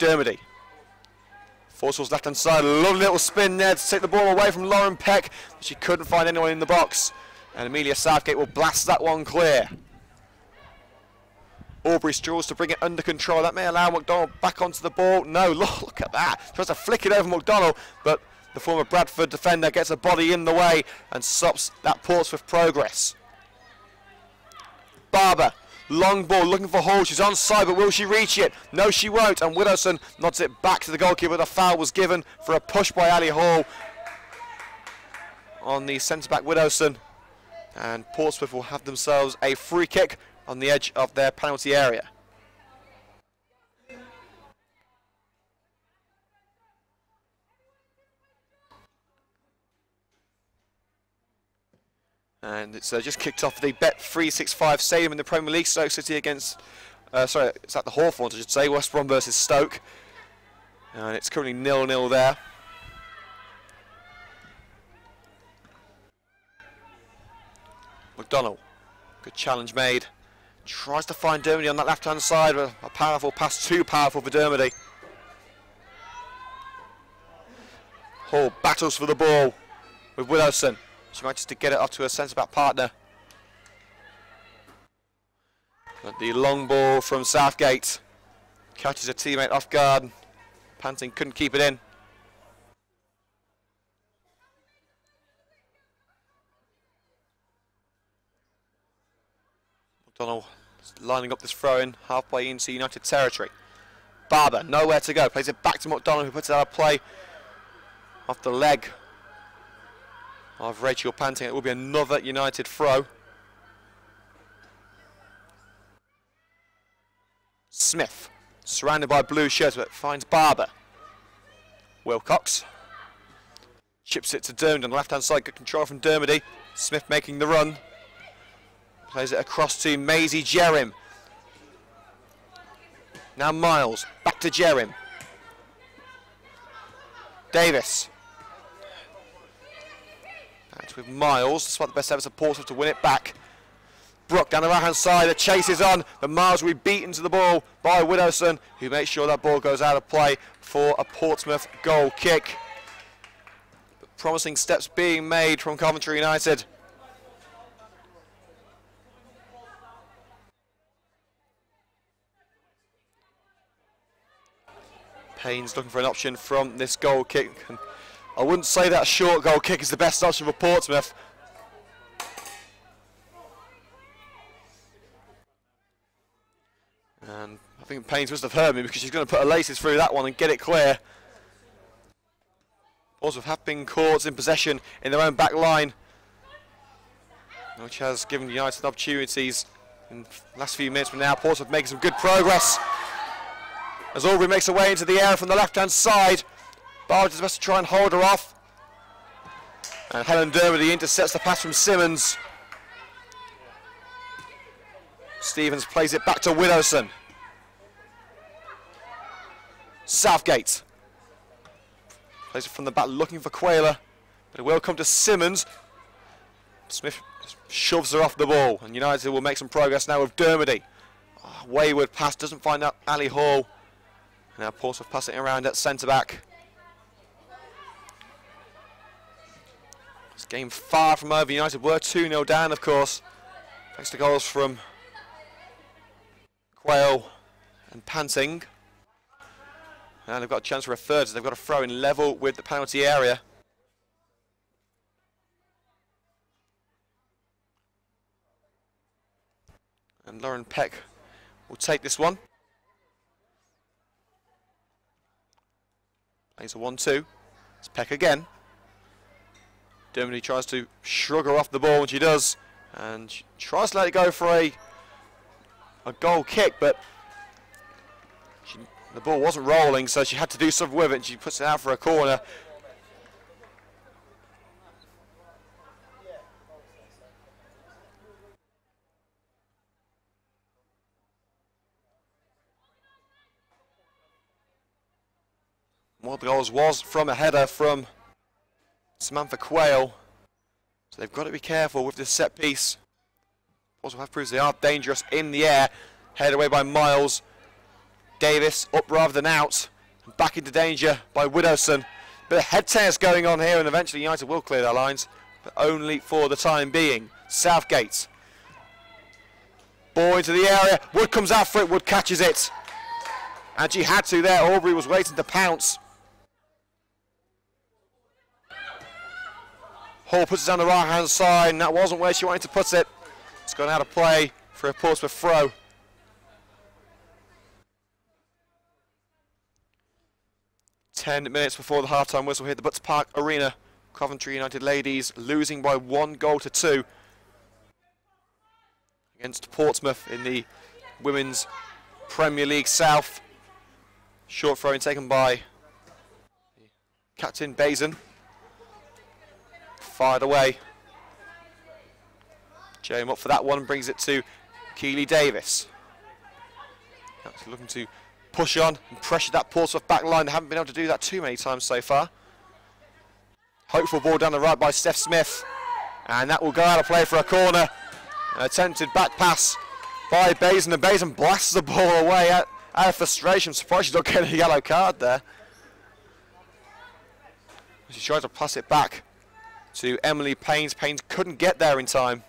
Speaker 1: Dermody. Forsell's left-hand side, a lovely little spin there to take the ball away from Lauren Peck, but she couldn't find anyone in the box. And Amelia Southgate will blast that one clear. Aubrey struggles to bring it under control. That may allow McDonald back onto the ball. No, look at that. Tries to flick it over McDonald, but the former Bradford defender gets a body in the way and stops that Portsmouth progress. Barber. Long ball looking for Hall. She's onside, but will she reach it? No, she won't. And Widowson nods it back to the goalkeeper. The foul was given for a push by Ali Hall on the centre-back Widowson. And Portsmouth will have themselves a free kick on the edge of their penalty area. And it's just kicked off the Bet365 Stadium in the Premier League. Stoke City against, sorry, it's at the Hawthorns, I should say, West Brom versus Stoke. And it's currently 0-0 there. McDonald, good challenge made. Tries to find Dermody on that left-hand side, but a powerful pass, too powerful for Dermody. Hall battles for the ball with Widowson. She manages to get it off to her centre-back partner. But the long ball from Southgate catches a teammate off guard. Panting couldn't keep it in. McDonald lining up this throw-in halfway into United territory. Barber, nowhere to go. Plays it back to McDonald, who puts it out of play off the leg of Rachel Panting. It will be another United throw. Smith, surrounded by blue shirts, but finds Barber. Wilcox chips it to Dermody on the left-hand side. Good control from Dermody. Smith making the run. Plays it across to Maisie Jerim. Now Miles, back to Jerim. Davis. Back with Miles, despite the best efforts of Portsmouth to win it back. Brook down the right hand side, the chase is on, but Miles will be beaten to the ball by Widowson, who makes sure that ball goes out of play for a Portsmouth goal kick. But promising steps being made from Coventry United. Payne's looking for an option from this goal kick. And I wouldn't say that a short goal kick is the best option for Portsmouth. And I think Payne must have heard me, because she's going to put her laces through that one and get it clear. Portsmouth have been caught in possession in their own back line, which has given United opportunities in the last few minutes. But now Portsmouth making some good progress as Aubrey makes her way into the area from the left hand side. Barge is best to try and hold her off, and Helen Dermody intercepts the pass from Simmons. Stevens plays it back to Widowson. Southgate plays it from the back, looking for Quayler, but it will come to Simmons. Smith shoves her off the ball, and United will make some progress now with Dermody. Oh, wayward pass, doesn't find out Ali Hall. Now Portsmouth passing around at centre back. This game far from over. United were 2-0 down, of course, thanks to goals from Quayle and Panting. And they've got a chance for a third, so they've got to throw in level with the penalty area. And Lauren Peck will take this one. Plays a 1-2. It's Peck again. Dermody tries to shrug her off the ball, and she does. And she tries to let it go for a goal kick, but the ball wasn't rolling, so she had to do something with it, and she puts it out for a corner. One of the goals was from a header from Samantha Quayle, so they've got to be careful with this set piece. Also have proves they are dangerous in the air. Headed away by Miles. Davis up rather than out. Back into danger by Widowson. Bit of head tennis going on here, and eventually United will clear their lines, but only for the time being. Southgate. Ball into the area. Wood comes out for it. Wood catches it. And she had to there. Aubrey was waiting to pounce. Hall puts it down the right hand side, and that wasn't where she wanted to put it. It's gone out of play for a Portsmouth throw. Ten minutes before the half-time whistle here at the Butts Park Arena. Coventry United ladies losing by 1-2 against Portsmouth in the Women's Premier League South. Short throw-in taken by Captain Bazin. Fired away. Jane up for that one, brings it to Keely Davis. Actually looking to push on and pressure that Portsmouth back line. They haven't been able to do that too many times so far. Hopeful ball down the right by Steph Smith, and that will go out of play for a corner. An attempted back pass by Bazin, and Bazin blasts the ball away out of frustration. Surprised she's not getting a yellow card there. She tried to pass it back to Emily Payne. Payne couldn't get there in time.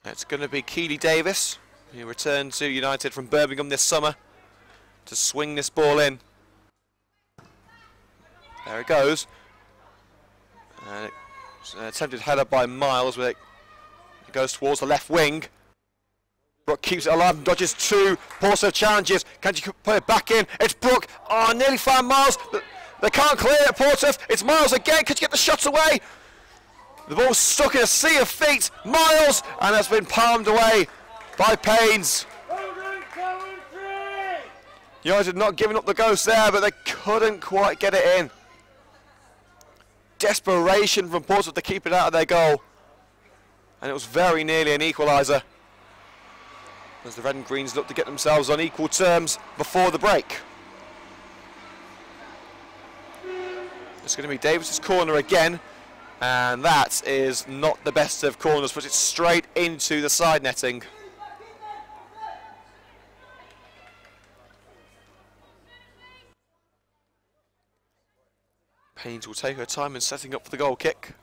Speaker 1: It's going to be Keely Davis, who returned to United from Birmingham this summer, to swing this ball in. There it goes. And it's an attempted header by Miles, but it goes towards the left wing. Brook keeps it alive and dodges two Portsmouth challenges. Can she put it back in? It's Brook. Oh, nearly found Miles, but they can't clear it, Portsmouth. It's Miles again. Can she get the shots away? The ball's stuck in a sea of feet. Miles, and has been palmed away by Paynes. United not giving up the ghost there, but they couldn't quite get it in. Desperation from Portsmouth to keep it out of their goal. And it was very nearly an equaliser, as the Red and Greens look to get themselves on equal terms before the break. It's going to be Davis's corner again, and that is not the best of corners, puts it straight into the side netting. Paynes will take her time in setting up for the goal kick.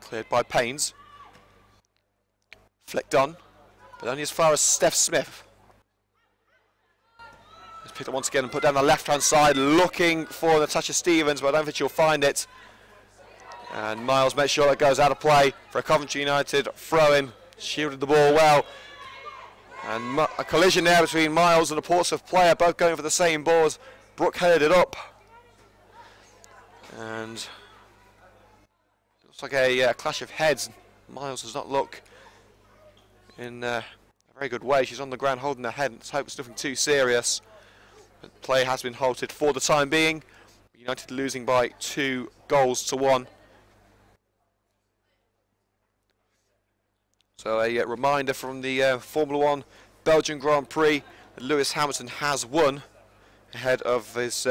Speaker 1: Cleared by Paynes. Flicked on, but only as far as Steph Smith. He's picked up once again and put down the left-hand side, looking for Natasha Stevens, but I don't think she'll find it. And Miles makes sure that goes out of play for a Coventry United throw-in. Shielded the ball well. And a collision there between Miles and a Portsmouth player, both going for the same ball as Brooke headed it up. And it looks like a clash of heads. Miles does not look in a very good way. She's on the ground holding her head. Let's hope it's nothing too serious. But play has been halted for the time being. United losing by 2-1. So a reminder from the Formula 1 Belgian Grand Prix that Lewis Hamilton has won ahead of his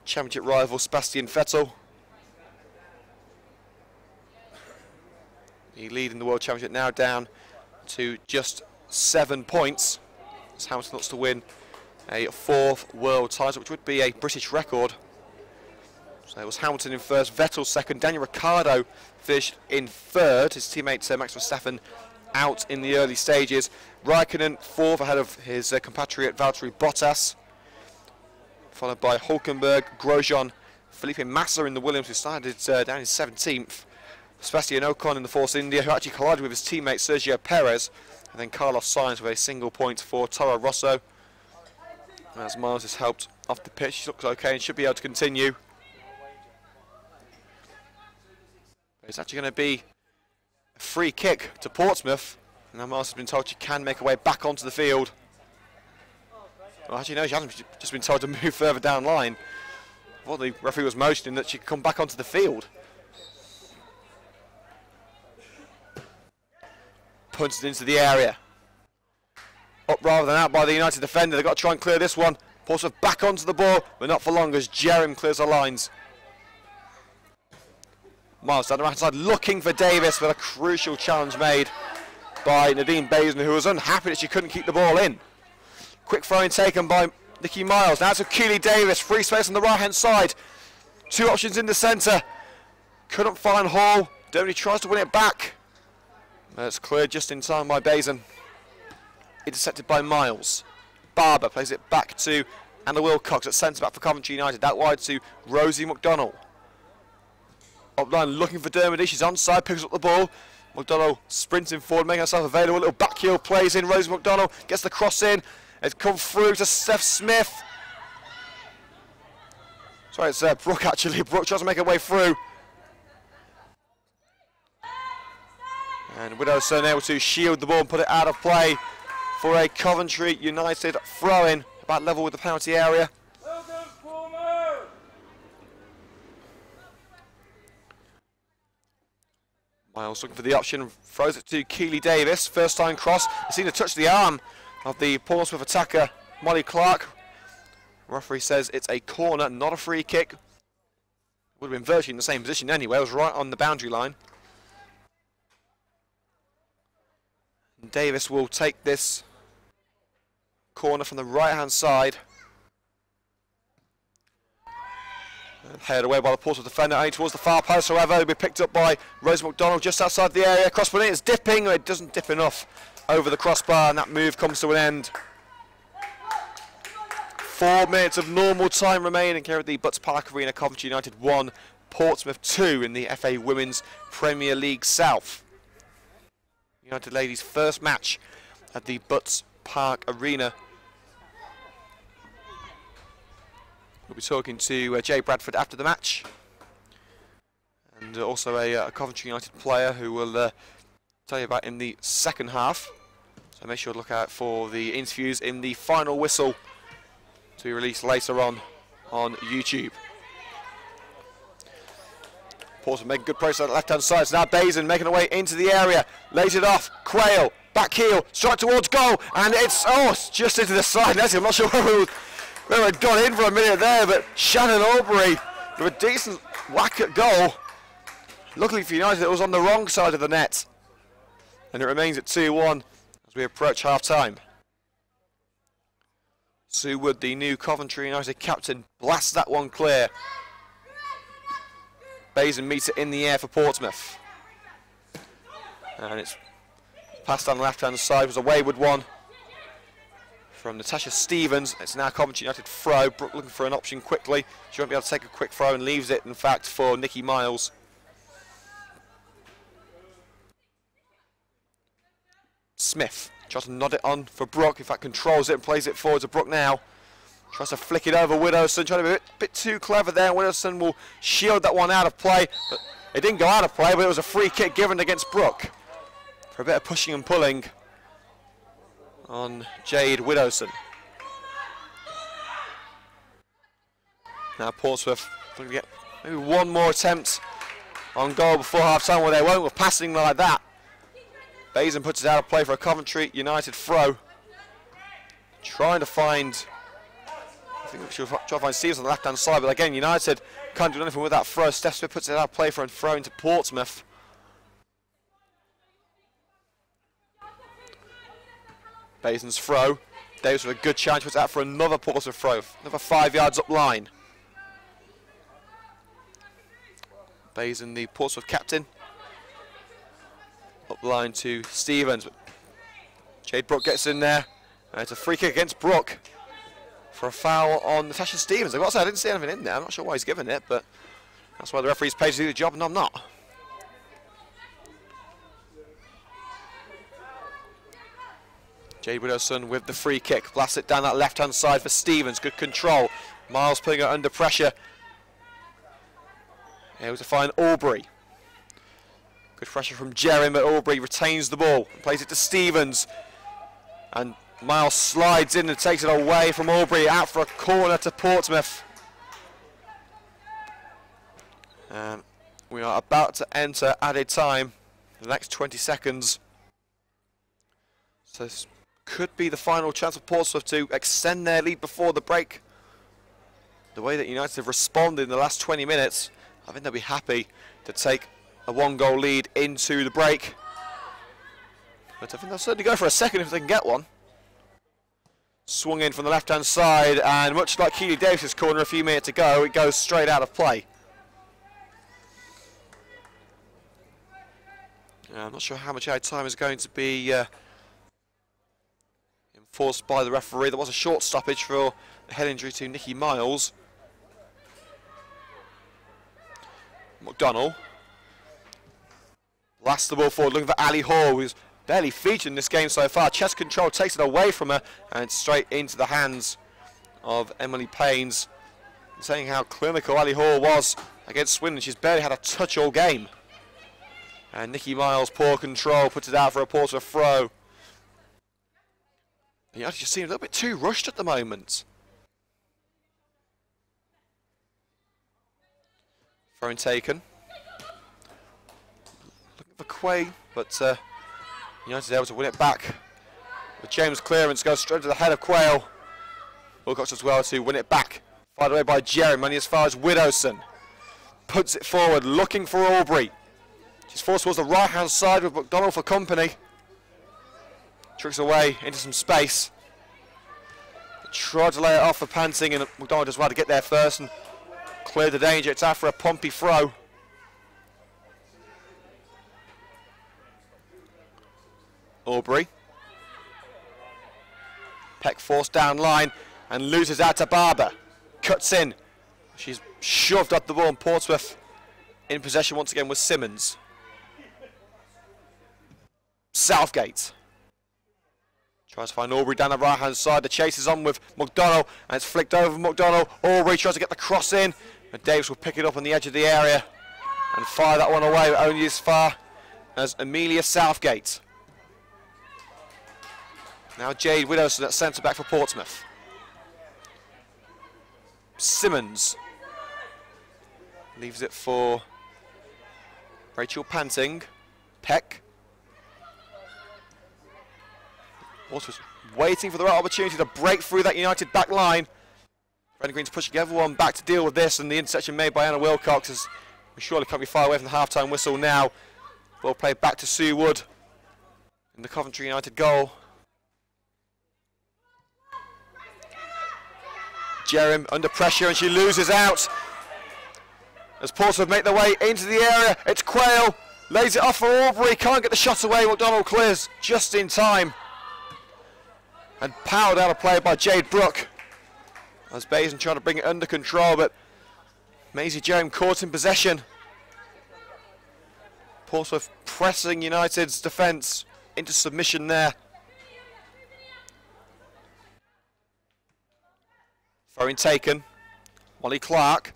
Speaker 1: championship rival Sebastian Vettel. The lead in the World Championship now down to just 7 points as Hamilton looks to win a 4th world title, which would be a British record. So it was Hamilton in first, Vettel second, Daniel Ricciardo finished in third, his teammate Max Verstappen out in the early stages. Raikkonen fourth ahead of his compatriot Valtteri Bottas, followed by Hulkenberg, Grosjean, Felipe Massa in the Williams, who started down in 17th. Sebastian Ocon in the Force India, who actually collided with his teammate Sergio Perez, and then Carlos Sainz with a single point for Toro Rosso. As Miles is helped off the pitch, he looks okay and should be able to continue. But it's actually going to be a free kick to Portsmouth. Now Miles has been told she can make her way back onto the field. Well, actually no, she hasn't just been told to move further down line. Well, the referee was motioning that she could come back onto the field. Punted into the area. Up rather than out by the United defender. They've got to try and clear this one. Portsmouth back onto the ball, but not for long as Jerem clears the lines. Miles down the right side looking for Davis, with a crucial challenge made by Nadine Bazin, who was unhappy that she couldn't keep the ball in. Quick throwing taken by Nikki Miles. Now to Keely Davis. Free space on the right hand side. Two options in the centre. Couldn't find Hall. Dermody tries to win it back. It's cleared just in time by Bazin. Intercepted by Miles. Barber plays it back to Anna Wilcox at centre back for Coventry United. Out wide to Rosie McDonnell. Up line looking for Dermody. She's onside, picks up the ball. McDonnell sprinting forward, making herself available. A little back heel plays in. Rosie McDonnell gets the cross in. It's come through to Steph Smith. Sorry, it's Brooke actually. Brooke tries to make her way through. And Widowson able to shield the ball and put it out of play for a Coventry United throw-in, about level with the penalty area. Miles looking for the option, throws it to Keely Davis. First time cross. He seemed to touch the arm of the Portsmouth attacker, Molly Clark. Referee says it's a corner, not a free kick. Would have been virtually in the same position anyway. It was right on the boundary line. And Davis will take this corner from the right hand side. And headed away by the Portsmouth defender, only towards the far post. However, it'll be picked up by Rose McDonnell just outside the area. Crossbar in, it's dipping, it doesn't dip enough over the crossbar, and that move comes to an end. 4 minutes of normal time remaining here at the Butts Park Arena. Coventry United 1, Portsmouth 2 in the FA Women's Premier League South. United ladies' first match at the Butts Park Arena. We'll be talking to Jay Bradford after the match, and also a Coventry United player who will tell you about in the second half. So make sure to look out for the interviews in the final whistle to be released later on YouTube. Portsmouth making good progress on the left-hand side. So now Bazin making her way into the area. Lays it off. Quayle, back heel, strike towards goal. And it's just into the side. I'm not sure where it had gone in for a minute there, but Shannon Aubrey with a decent whack at goal. Luckily for United, it was on the wrong side of the net. And it remains at 2-1 as we approach half-time. Sue Wood, the new Coventry United captain, blasts that one clear. Bazin meets it in the air for Portsmouth. And it's passed on the left-hand side. It was a wayward one from Natasha Stevens. It's now Coventry United throw. Brooke looking for an option quickly. She won't be able to take a quick throw and leaves it, in fact, for Nikki Miles. Smith tries to nod it on for Brooke. In fact, controls it and plays it forward to Brooke now. Tries to flick it over Widowson. Trying to be a bit too clever there. Widowson will shield that one out of play. But it didn't go out of play, but it was a free kick given against Brooke for a bit of pushing and pulling on Jade Widowson. Now Portsmouth going to get maybe one more attempt on goal before half-time. Well, they won't with passing like that. Bazin puts it out of play for a Coventry United throw. Trying to find, I think she'll try to find Stevens on the left-hand side, but again, United can't do anything with that throw. Steph Smith puts it out of play for a throw into Portsmouth. Bazin's throw. Davis with a good chance, puts it out for another Portsmouth throw. Another 5 yards up line. Bazin, the Portsmouth captain. Up line to Stevens. Jade Brooke gets in there. And it's a free kick against Brooke for a foul on Natasha Stevens. I've got to say, I didn't see anything in there. I'm not sure why he's given it, but that's why the referee's paid to do the job and I'm not. Jade Widowson with the free kick. Blasts it down that left-hand side for Stevens. Good control. Miles putting her under pressure. Able to find Aubrey. Good pressure from Jerry, but Aubrey retains the ball and plays it to Stevens. And Miles slides in and takes it away from Aubrey, out for a corner to Portsmouth. And we are about to enter added time in the next 20 seconds. So this could be the final chance for Portsmouth to extend their lead before the break. The way that United have responded in the last 20 minutes, I think they'll be happy to take a one-goal lead into the break. But I think they'll certainly go for a second if they can get one. Swung in from the left-hand side, and much like Keely Davis's corner a few minutes ago, it goes straight out of play. I'm not sure how much added time is going to be enforced by the referee. There was a short stoppage for a head injury to Nikki Miles. McDonnell blasts the ball forward, looking for Ali Hall, who's barely featured in this game so far. Chest control takes it away from her and straight into the hands of Emily Paynes. Saying how clinical Ali Hall was against Swindon. She's barely had a touch all game. And Nikki Miles, poor control, puts it out for a Portsmouth throw. You actually just seem a little bit too rushed at the moment. Throw taken. Looking for Quay, but United able to win it back. With James' clearance goes straight to the head of Quayle. Wilcox as well to win it back. Fired away by Jerry, only as far as Widowson. Puts it forward, looking for Aubrey. She's forced towards the right-hand side with McDonnell for company. Tricks away into some space. Tried to lay it off for Panting, and McDonnell does well to get there first and clear the danger. It's after a Pompey throw. Aubrey. Peck forced down line and loses out to Barber. Cuts in. She's shoved up the ball, and Portsmouth in possession once again with Simmons. Southgate tries to find Aubrey down the right-hand side. The chase is on with McDonnell, and it's flicked over McDonnell. Aubrey tries to get the cross in, and Davis will pick it up on the edge of the area and fire that one away, only as far as Amelia Southgate. Now Jade Widowson at centre-back for Portsmouth. Simmons leaves it for Rachel panting. Peck. Also waiting for the right opportunity to break through that United back line. Brendan Green's pushing everyone back to deal with this, and the interception made by Anna Wilcox is we surely can't be far away from the half-time whistle now. Ball played back to Sue Wood in the Coventry United goal. Jerem under pressure and she loses out. As Portsmouth make their way into the area, it's Quayle, lays it off for Aubrey, can't get the shot away, McDonald clears just in time. And powered out of play by Jade Brooke. As Basin trying to bring it under control, but Maisie Jerem caught in possession. Portsmouth pressing United's defence into submission there. Throwing taken. Molly Clark.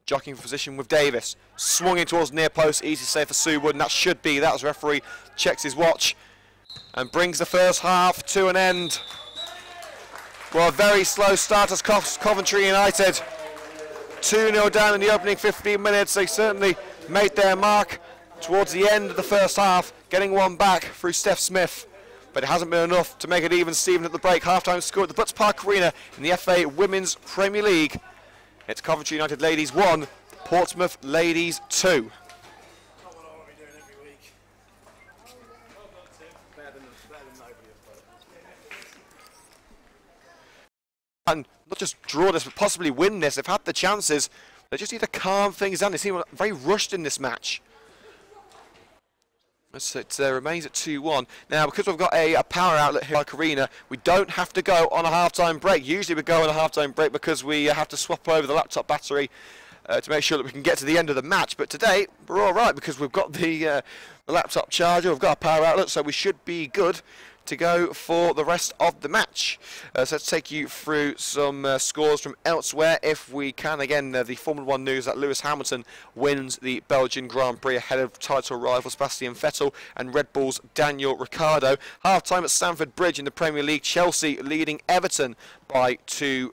Speaker 1: Jockeying for position with Davis. Swung in towards near post, easy save for Sue Wood, and that should be that as referee checks his watch and brings the first half to an end. Well, a very slow start as Coventry United. 2-0 down in the opening 15 minutes. They certainly made their mark towards the end of the first half, getting one back through Steph Smith. But it hasn't been enough to make it even Steven at the break. Half-time score at the Butts Park Arena in the FA Women's Premier League. It's Coventry United Ladies 1, Portsmouth Ladies 2. And not just draw this, but possibly win this. They've had the chances. They just need to calm things down. They seem very rushed in this match. It remains at 2-1. Now, because we've got a power outlet here at Park Arena, we don't have to go on a half-time break. Usually we go on a half-time break because we have to swap over the laptop battery to make sure that we can get to the end of the match. But today, we're all right because we've got the laptop charger, we've got a power outlet, so we should be good to go for the rest of the match. So let's take you through some scores from elsewhere if we can. Again, the Formula 1 news that Lewis Hamilton wins the Belgian Grand Prix ahead of title rival Sebastian Vettel and Red Bull's Daniel Ricciardo. Half-time at Stamford Bridge in the Premier League, Chelsea leading Everton by 2-0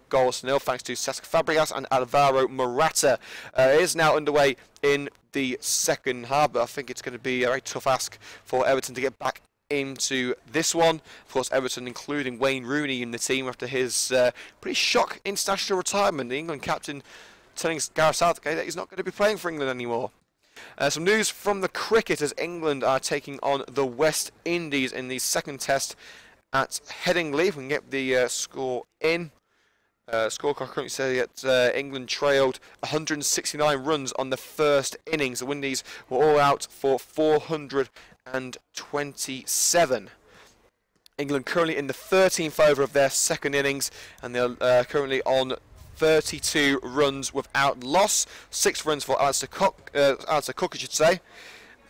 Speaker 1: thanks to Cesc Fabregas and Alvaro Morata. It is now underway in the second half, but I think it's going to be a very tough ask for Everton to get back into this one. Of course, Everton including Wayne Rooney in the team after his pretty shock international retirement. The England captain telling Gareth Southgate that he's not going to be playing for England anymore. Some news from the cricket as England are taking on the West Indies in the second test at Headingley. We can get the score in. Scorecard currently say that England trailed 169 runs on the first innings. The Windies were all out for 427. England currently in the 13th over of their second innings, and they're currently on 32 runs without loss. 6 runs for Alistair Cook, I should say,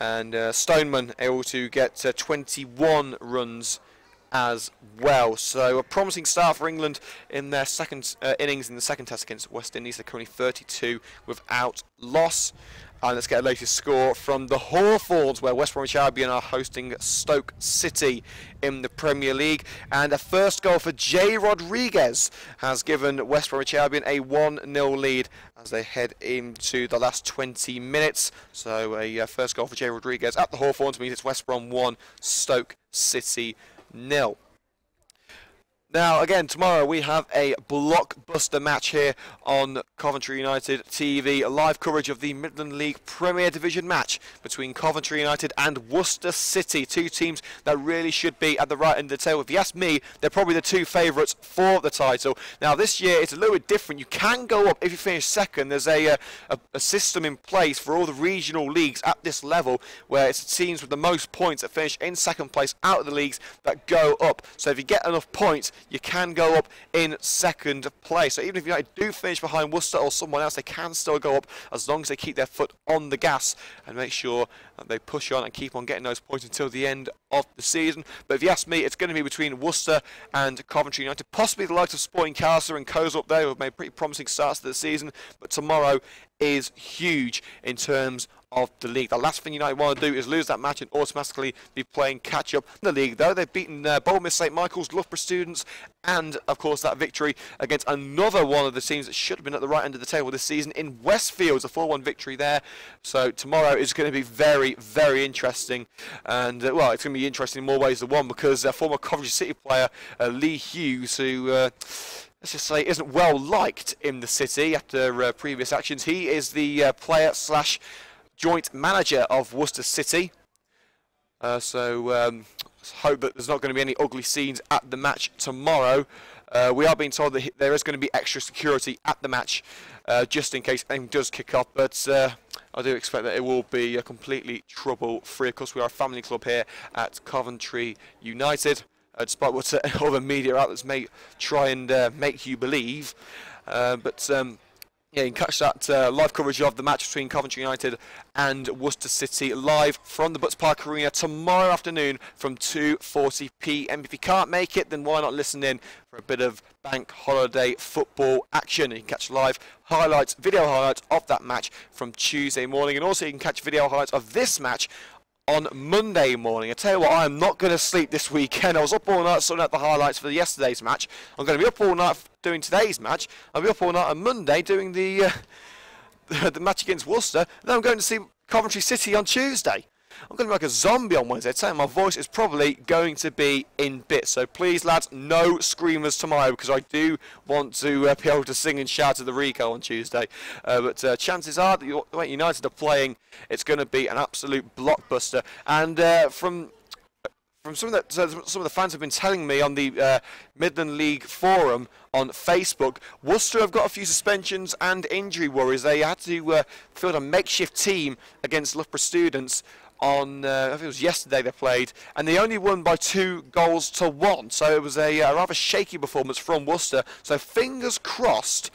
Speaker 1: and Stoneman able to get 21 runs as well. So a promising start for England in their second innings in the second test against West Indies. They're currently 32 without loss. And let's get a latest score from the Hawthorns, where West Bromwich Albion are hosting Stoke City in the Premier League. And a first goal for Jay Rodriguez has given West Bromwich Albion a 1-0 lead as they head into the last 20 minutes. So a first goal for Jay Rodriguez at the Hawthorns means it's West Brom 1, Stoke City 0. Now, again, tomorrow we have a blockbuster match here on Coventry United TV. A live coverage of the Midland League Premier Division match between Coventry United and Worcester City. Two teams that really should be at the right end of the table. If you ask me, they're probably the two favourites for the title. Now, this year it's a little bit different. You can go up if you finish second. There's a system in place for all the regional leagues at this level where it's the teams with the most points that finish in second place out of the leagues that go up. So if you get enough points, you can go up in second place. So even if United do finish behind Worcester or someone else, they can still go up as long as they keep their foot on the gas and make sure they push on and keep on getting those points until the end of the season. But if you ask me, it's going to be between Worcester and Coventry United, possibly the likes of Sporting Castle and Coes up there, who have made pretty promising starts to the season. But tomorrow is huge in terms of the league. The last thing United want to do is lose that match and automatically be playing catch-up in the league, though. They've beaten Bournemouth, St Michael's, Loughborough Students, and, of course, that victory against another one of the teams that should have been at the right end of the table this season in Westfield. A 4-1 victory there. So tomorrow is going to be very, very interesting. And, well, it's going to be interesting in more ways than one, because former Coventry City player Lee Hughes, who... let's just say isn't well liked in the city after previous actions. He is the player slash joint manager of Worcester City. So hope that there's not going to be any ugly scenes at the match tomorrow. We are being told that there is going to be extra security at the match just in case anything does kick off. But I do expect that it will be completely trouble-free. Of course, we are a family club here at Coventry United. Despite what other media outlets may try and make you believe. Yeah, you can catch that live coverage of the match between Coventry United and Worcester City live from the Butts Park Arena tomorrow afternoon from 2:40 p.m. If you can't make it, then why not listen in for a bit of bank holiday football action? You can catch live highlights, video highlights of that match from Tuesday morning, and also you can catch video highlights of this match on Monday morning. I tell you what, I am not going to sleep this weekend. I was up all night sorting out the highlights for yesterday's match. I'm going to be up all night doing today's match. I'll be up all night on Monday doing the the match against Worcester. And then I'm going to see Coventry City on Tuesday. I'm going to be like a zombie on Wednesday. I tell you, my voice is probably going to be in bits. So please, lads, no screamers tomorrow, because I do want to be able to sing and shout at the Rico on Tuesday. But chances are that the way United are playing, it's going to be an absolute blockbuster. And from some of the fans have been telling me on the Midland League forum on Facebook, Worcester have got a few suspensions and injury worries. They had to field a makeshift team against Loughborough Students on, I think it was yesterday they played, and they only won by 2-1. So it was a rather shaky performance from Worcester. So fingers crossed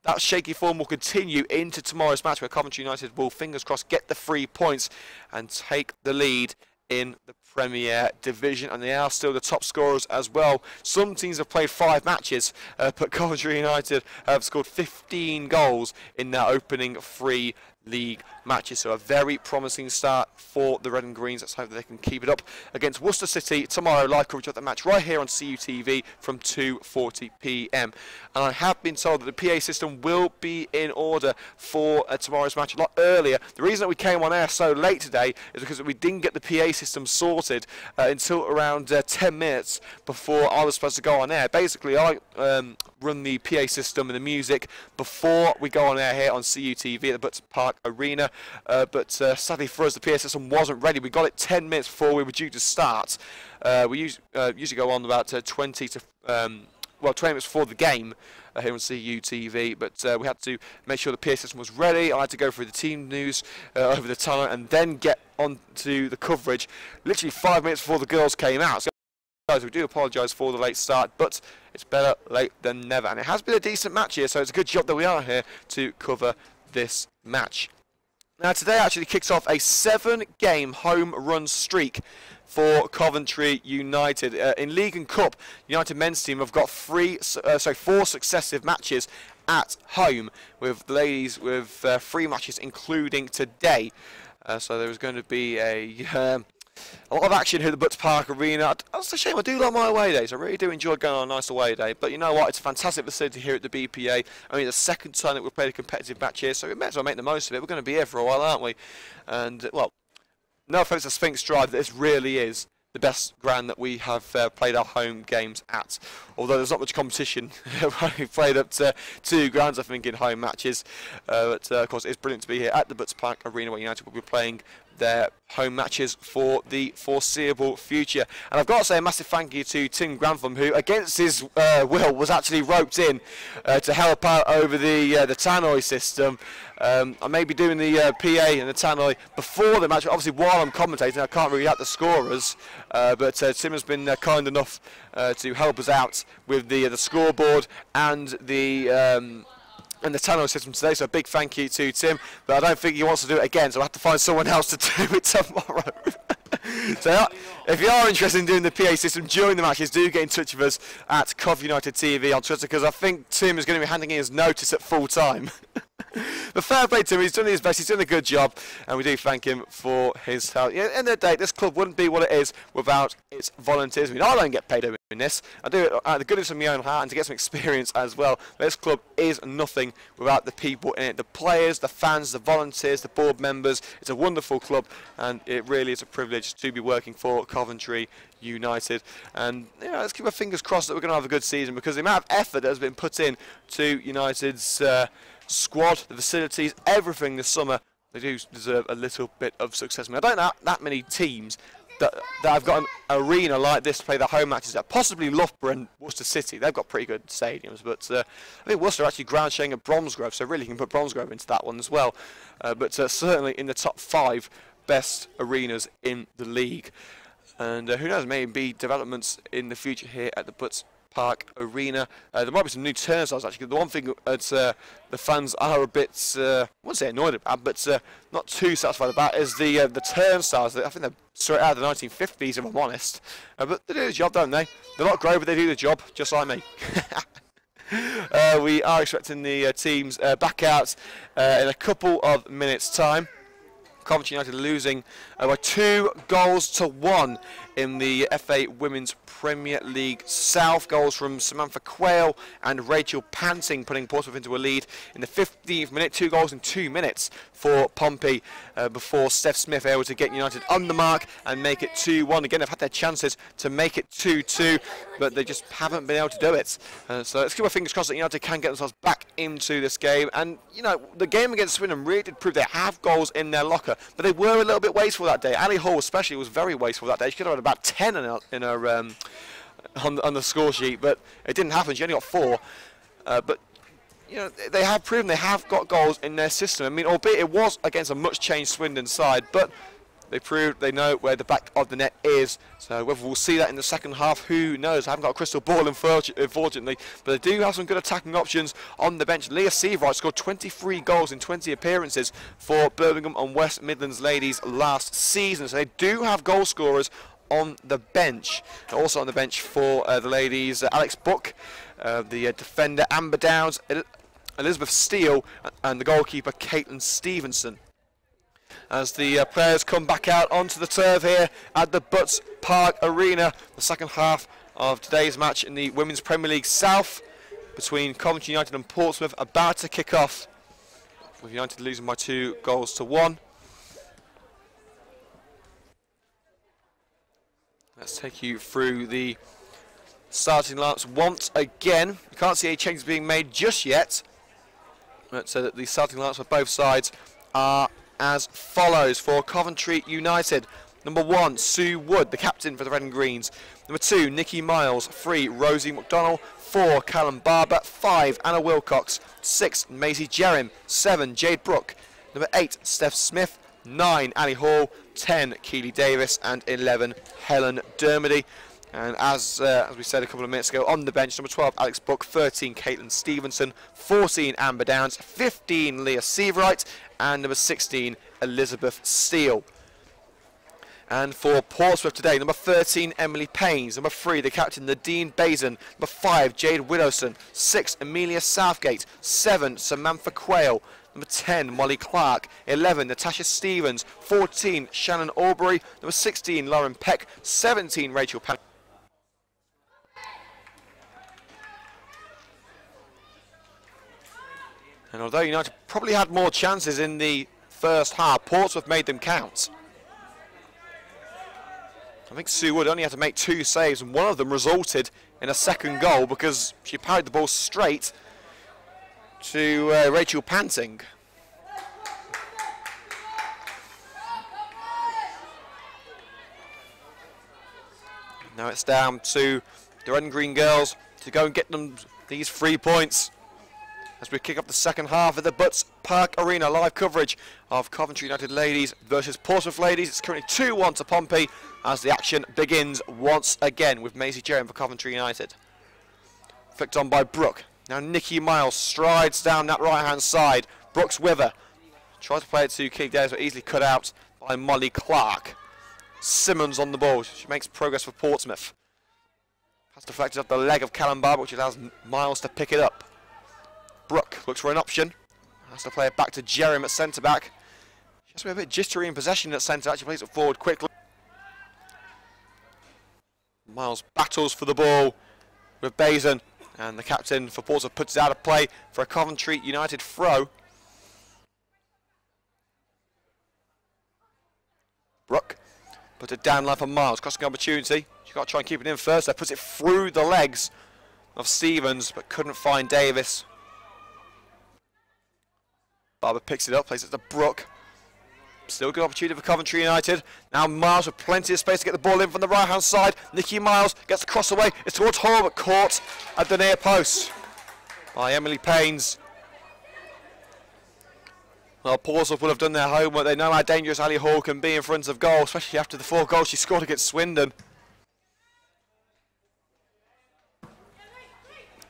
Speaker 1: that shaky form will continue into tomorrow's match, where Coventry United will, fingers crossed, get the 3 points and take the lead in the Premier Division, and they are still the top scorers as well. Some teams have played 5 matches, but Coventry United have scored 15 goals in their opening 3 league matches, so a very promising start for the Red and Greens. Let's hope that they can keep it up against Worcester City tomorrow. Live coverage of the match right here on CUTV from 2:40 p.m. And I have been told that the PA system will be in order for tomorrow's match a lot earlier. The reason that we came on air so late today is because we didn't get the PA system sorted until around 10 minutes before I was supposed to go on air. Basically, I run the PA system and the music before we go on air here on CUTV at the Butts Park Arena, but sadly for us, the PA system wasn't ready. We got it 10 minutes before we were due to start. We usually go on about 20 minutes before the game here on CUTV, but we had to make sure the PA system was ready. I had to go through the team news over the tunnel and then get on to the coverage literally 5 minutes before the girls came out. So guys, we do apologise for the late start, but it's better late than never, and it has been a decent match here, so it's a good job that we are here to cover this match. Now today actually kicks off a 7-game home run streak for Coventry United. In League and Cup, United men's team have got 4 successive matches at home, with the ladies with 3 matches including today. So there is going to be a lot of action here at the Butts Park Arena. That's a shame. I do like my away days. I really do enjoy going on a nice away day. But you know what? It's a fantastic facility here at the BPA. I mean, the second time that we've played a competitive match here, so we may as well make the most of it. We're going to be here for a while, aren't we? And, well, no offence to Sphinx Drive, this really is the best ground that we have played our home games at. Although there's not much competition. We've played up to 2 grounds, I think, in home matches. But, of course, it's brilliant to be here at the Butts Park Arena, where United will be playing their home matches for the foreseeable future. And I've got to say a massive thank you to Tim Grantham, who, against his will, was actually roped in to help out over the tannoy system. I may be doing the PA and the tannoy before the match, obviously while I'm commentating. I can't read out the scorers, but Tim has been kind enough to help us out with the scoreboard and the and the tunnel system today, so a big thank you to Tim, but I don't think he wants to do it again, so I'll have to find someone else to do it tomorrow. So if you are interested in doing the PA system during the matches, do get in touch with us at Coventry United TV on Twitter, because I think Tim is going to be handing in his notice at full time. But fair play to him, he's done his best, he's done a good job, and we do thank him for his help. Yeah, at the end of the day, this club wouldn't be what it is without its volunteers. I mean, I don't get paid over in this, I do it out of the goodness of my own heart and to get some experience as well. This club is nothing without the people in it, the players, the fans, the volunteers, the board members. It's a wonderful club, and it really is a privilege to be working for Coventry United. And let's keep our fingers crossed that we're going to have a good season, because the amount of effort that has been put in to United's squad, the facilities, everything this summer, they do deserve a little bit of success. I mean, I don't know that many teams that have got an arena like this to play their home matches at. Possibly Loughborough and Worcester City, they've got pretty good stadiums, but I think Worcester are actually ground sharing at Bromsgrove, so really you can put Bromsgrove into that one as well. But certainly in the top 5 best arenas in the league. And who knows, maybe developments in the future here at the Butts Park Arena. There might be some new turnstiles actually. The one thing that the fans are a bit, I wouldn't say annoyed about, but not too satisfied about is the turnstiles. I think they're straight out of the 1950s, if I'm honest. But they do the job, don't they? They're not great, but they do the job, just like me. We are expecting the teams back out in a couple of minutes' time. Coventry United losing by 2-1 in the FA Women's Premier League South. Goals from Samantha Quayle and Rachel Panting putting Portsmouth into a lead in the 15th minute. 2 goals in 2 minutes for Pompey before Steph Smith able to get United on the mark and make it 2-1. Again, they've had their chances to make it 2-2, but they just haven't been able to do it. So let's keep our fingers crossed that United can get themselves back into this game. And, the game against Swindon really did prove they have goals in their locker, but they were a little bit wasteful that day. Ali Hall especially was very wasteful that day. She could have had about 10 in her on the score sheet, but it didn't happen. She only got 4. But they have proven they have got goals in their system. I mean, albeit it was against a much changed Swindon side, but they proved they know where the back of the net is. So whether we'll see that in the second half, who knows? I haven't got a crystal ball, unfortunately, but they do have some good attacking options on the bench. Leah Seabright scored 23 goals in 20 appearances for Birmingham and West Midlands ladies last season. So they do have goal scorers on the bench. Also on the bench for the ladies, Alex Buck, the defender Amber Downs, Elizabeth Steele, and the goalkeeper Caitlin Stevenson. As the players come back out onto the turf here at the Butts Park Arena, the second half of today's match in the Women's Premier League South between Coventry United and Portsmouth about to kick off, with United losing by 2-1. Let's take you through the starting lineups once again. You can't see any changes being made just yet, but so that the starting lineups for both sides are as follows. For Coventry United: number 1, Sue Wood, the captain for the Red and Greens. Number 2, Nikki Miles. 3, Rosie McDonnell. 4, Callum Barber. 5, Anna Wilcox. 6, Maisie Jerrim. 7, Jade Brooke. Number 8, Steph Smith. 9, Annie Hall. 10, Keely Davis. And 11, Helen Dermody. And as we said a couple of minutes ago, on the bench, number 12, Alex Buck. 13, Caitlin Stevenson. 14, Amber Downs. 15, Leah Seabright. And number 16, Elizabeth Steele. And for Portsmouth today, number 13, Emily Paynes. Number 3, the captain, Nadine Bazin. Number 5, Jade Widowson. 6, Amelia Southgate. 7, Samantha Quayle. Number 10, Molly Clark. 11, Natasha Stevens. 14, Shannon Aubrey. Number 16, Lauren Peck. 17, Rachel Pan. And although United probably had more chances in the first half, Portsmouth made them count. I think Sue Wood only had to make 2 saves, and one of them resulted in a second goal because she parried the ball straight to Rachel Panting. Now it's down to the Red and Green girls to go and get them these 3 points as we kick off the second half of the Butts Park Arena. Live coverage of Coventry United ladies versus Portsmouth ladies. It's currently 2-1 to Pompey as the action begins once again with Maisie Jerrim for Coventry United. Flicked on by Brooke. Now Nicky Miles strides down that right-hand side. Brooks with her. Tries to play it to Keith Davis, but easily cut out by Molly Clark. Simmons on the ball. She makes progress for Portsmouth. Pass deflected off the leg of Callum Barber, which allows Miles to pick it up. Brooke looks for an option. Has to play it back to Jerem at centre-back. She has to be a bit jittery in possession at centre-back. She plays it forward quickly. Miles battles for the ball with Bazin. And the captain for Portsmouth puts it out of play for a Coventry United throw. Brooke puts it down line for Miles, crossing opportunity. She's got to try and keep it in first. They puts it through the legs of Stevens, but couldn't find Davis. Barber picks it up, plays it to Brooke. Still good opportunity for Coventry United. Now Miles with plenty of space to get the ball in from the right-hand side. Nicky Miles gets the cross away. It's towards Hall, but caught at the near post by Emily Paynes. Well, Portsmouth will have done their homework. They know how dangerous Ali Hall can be in front of goal, especially after the 4 goals she scored against Swindon.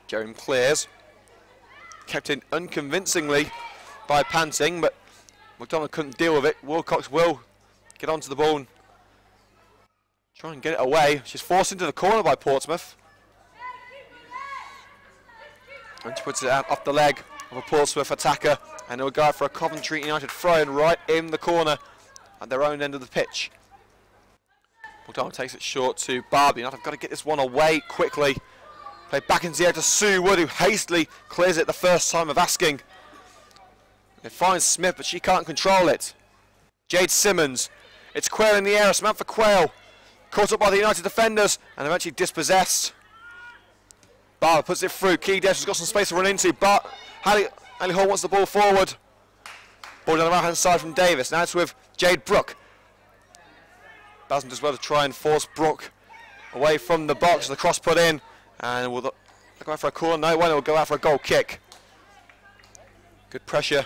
Speaker 1: Jerem clears. Kept in unconvincingly by Panting, but McDonald couldn't deal with it. Wilcox will get onto the ball and try and get it away. She's forced into the corner by Portsmouth. And she puts it out off the leg of a Portsmouth attacker. And it'll go out for a Coventry United throw-in right in the corner at their own end of the pitch. McDonald takes it short to Barbie. I've got to get this one away quickly. Play back into the air to Sue Wood, who hastily clears it the first time of asking. It finds Smith, but she can't control it. Jade Simmons. It's Quayle in the air. Samantha Quayle caught up by the United defenders and eventually dispossessed. Barber puts it through. Key Davis has got some space to run into. But Ali Hall wants the ball forward. Ball down the right-hand side from Davis. Now it's with Jade Brooke. Basant does well to try and force Brooke away from the box. The cross put in. And we'll go out for a corner. No, one will go out for a goal kick. Good pressure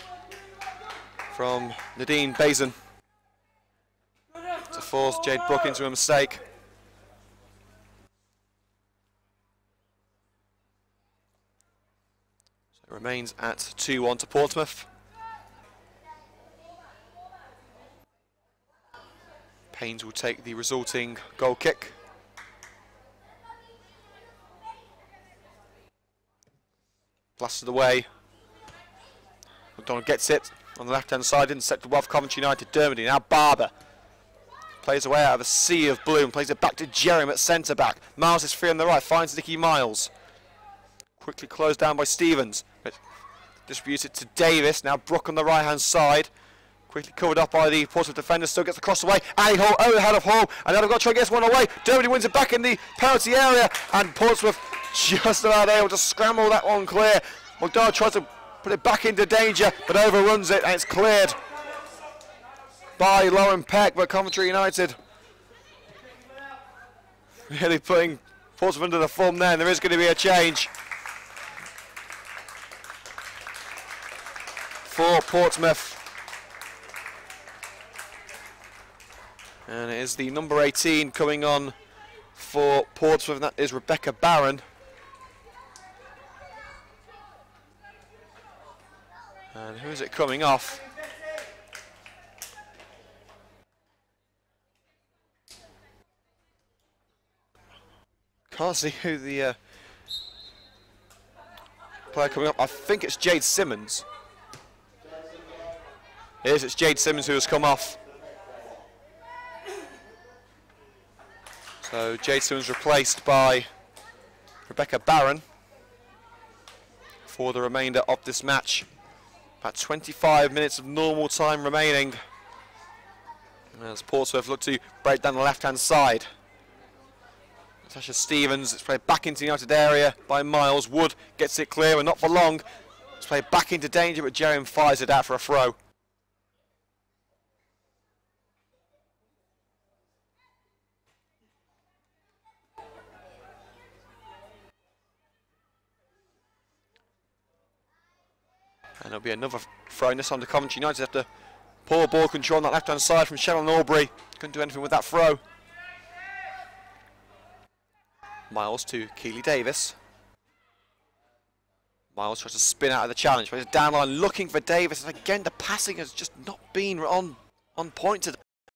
Speaker 1: from Nadine Bazin to force Jade Brooke into a mistake. So it remains at 2-1 to Portsmouth. Paynes will take the resulting goal kick. Blasted away. McDonald gets it on the left-hand side, intercepted well for Coventry United. Dermody, now Barber. Plays away out of a sea of blue and plays it back to Jerem at centre-back. Miles is free on the right, finds Nicky Miles. Quickly closed down by Stevens. Distributes it to Davis, now Brooke on the right-hand side. Quickly covered up by the Portsmouth defender, still gets the cross away. Ali Hall, overhead of Hall, and now they've got to try and get this one away. Dermody wins it back in the penalty area, and Portsmouth just about able to scramble that one clear. McDonald tries to put it back into danger, but overruns it, and it's cleared by Lauren Peck. But Coventry United really putting Portsmouth under the thumb there, and there is going to be a change for Portsmouth. And it is the number 18 coming on for Portsmouth, and that is Rebecca Barron. And who is it coming off? Can't see who the player coming up. I think it's Jade Simmons. It is, it's Jade Simmons who has come off. So Jade Simmons replaced by Rebecca Barron for the remainder of this match. About 25 minutes of normal time remaining as Portsmouth look to break down the left-hand side. Natasha Stevens, it's played back into the United area by Miles. Wood gets it clear and not for long. It's played back into danger, but Jerem fires it out for a throw. And there'll be another throw in this on to Coventry United after poor ball control on that left-hand side from Cheryl Norbury. Couldn't do anything with that throw. Miles to Keely Davis. Miles tries to spin out of the challenge, but he's down line looking for Davis. And again, the passing has just not been on point today.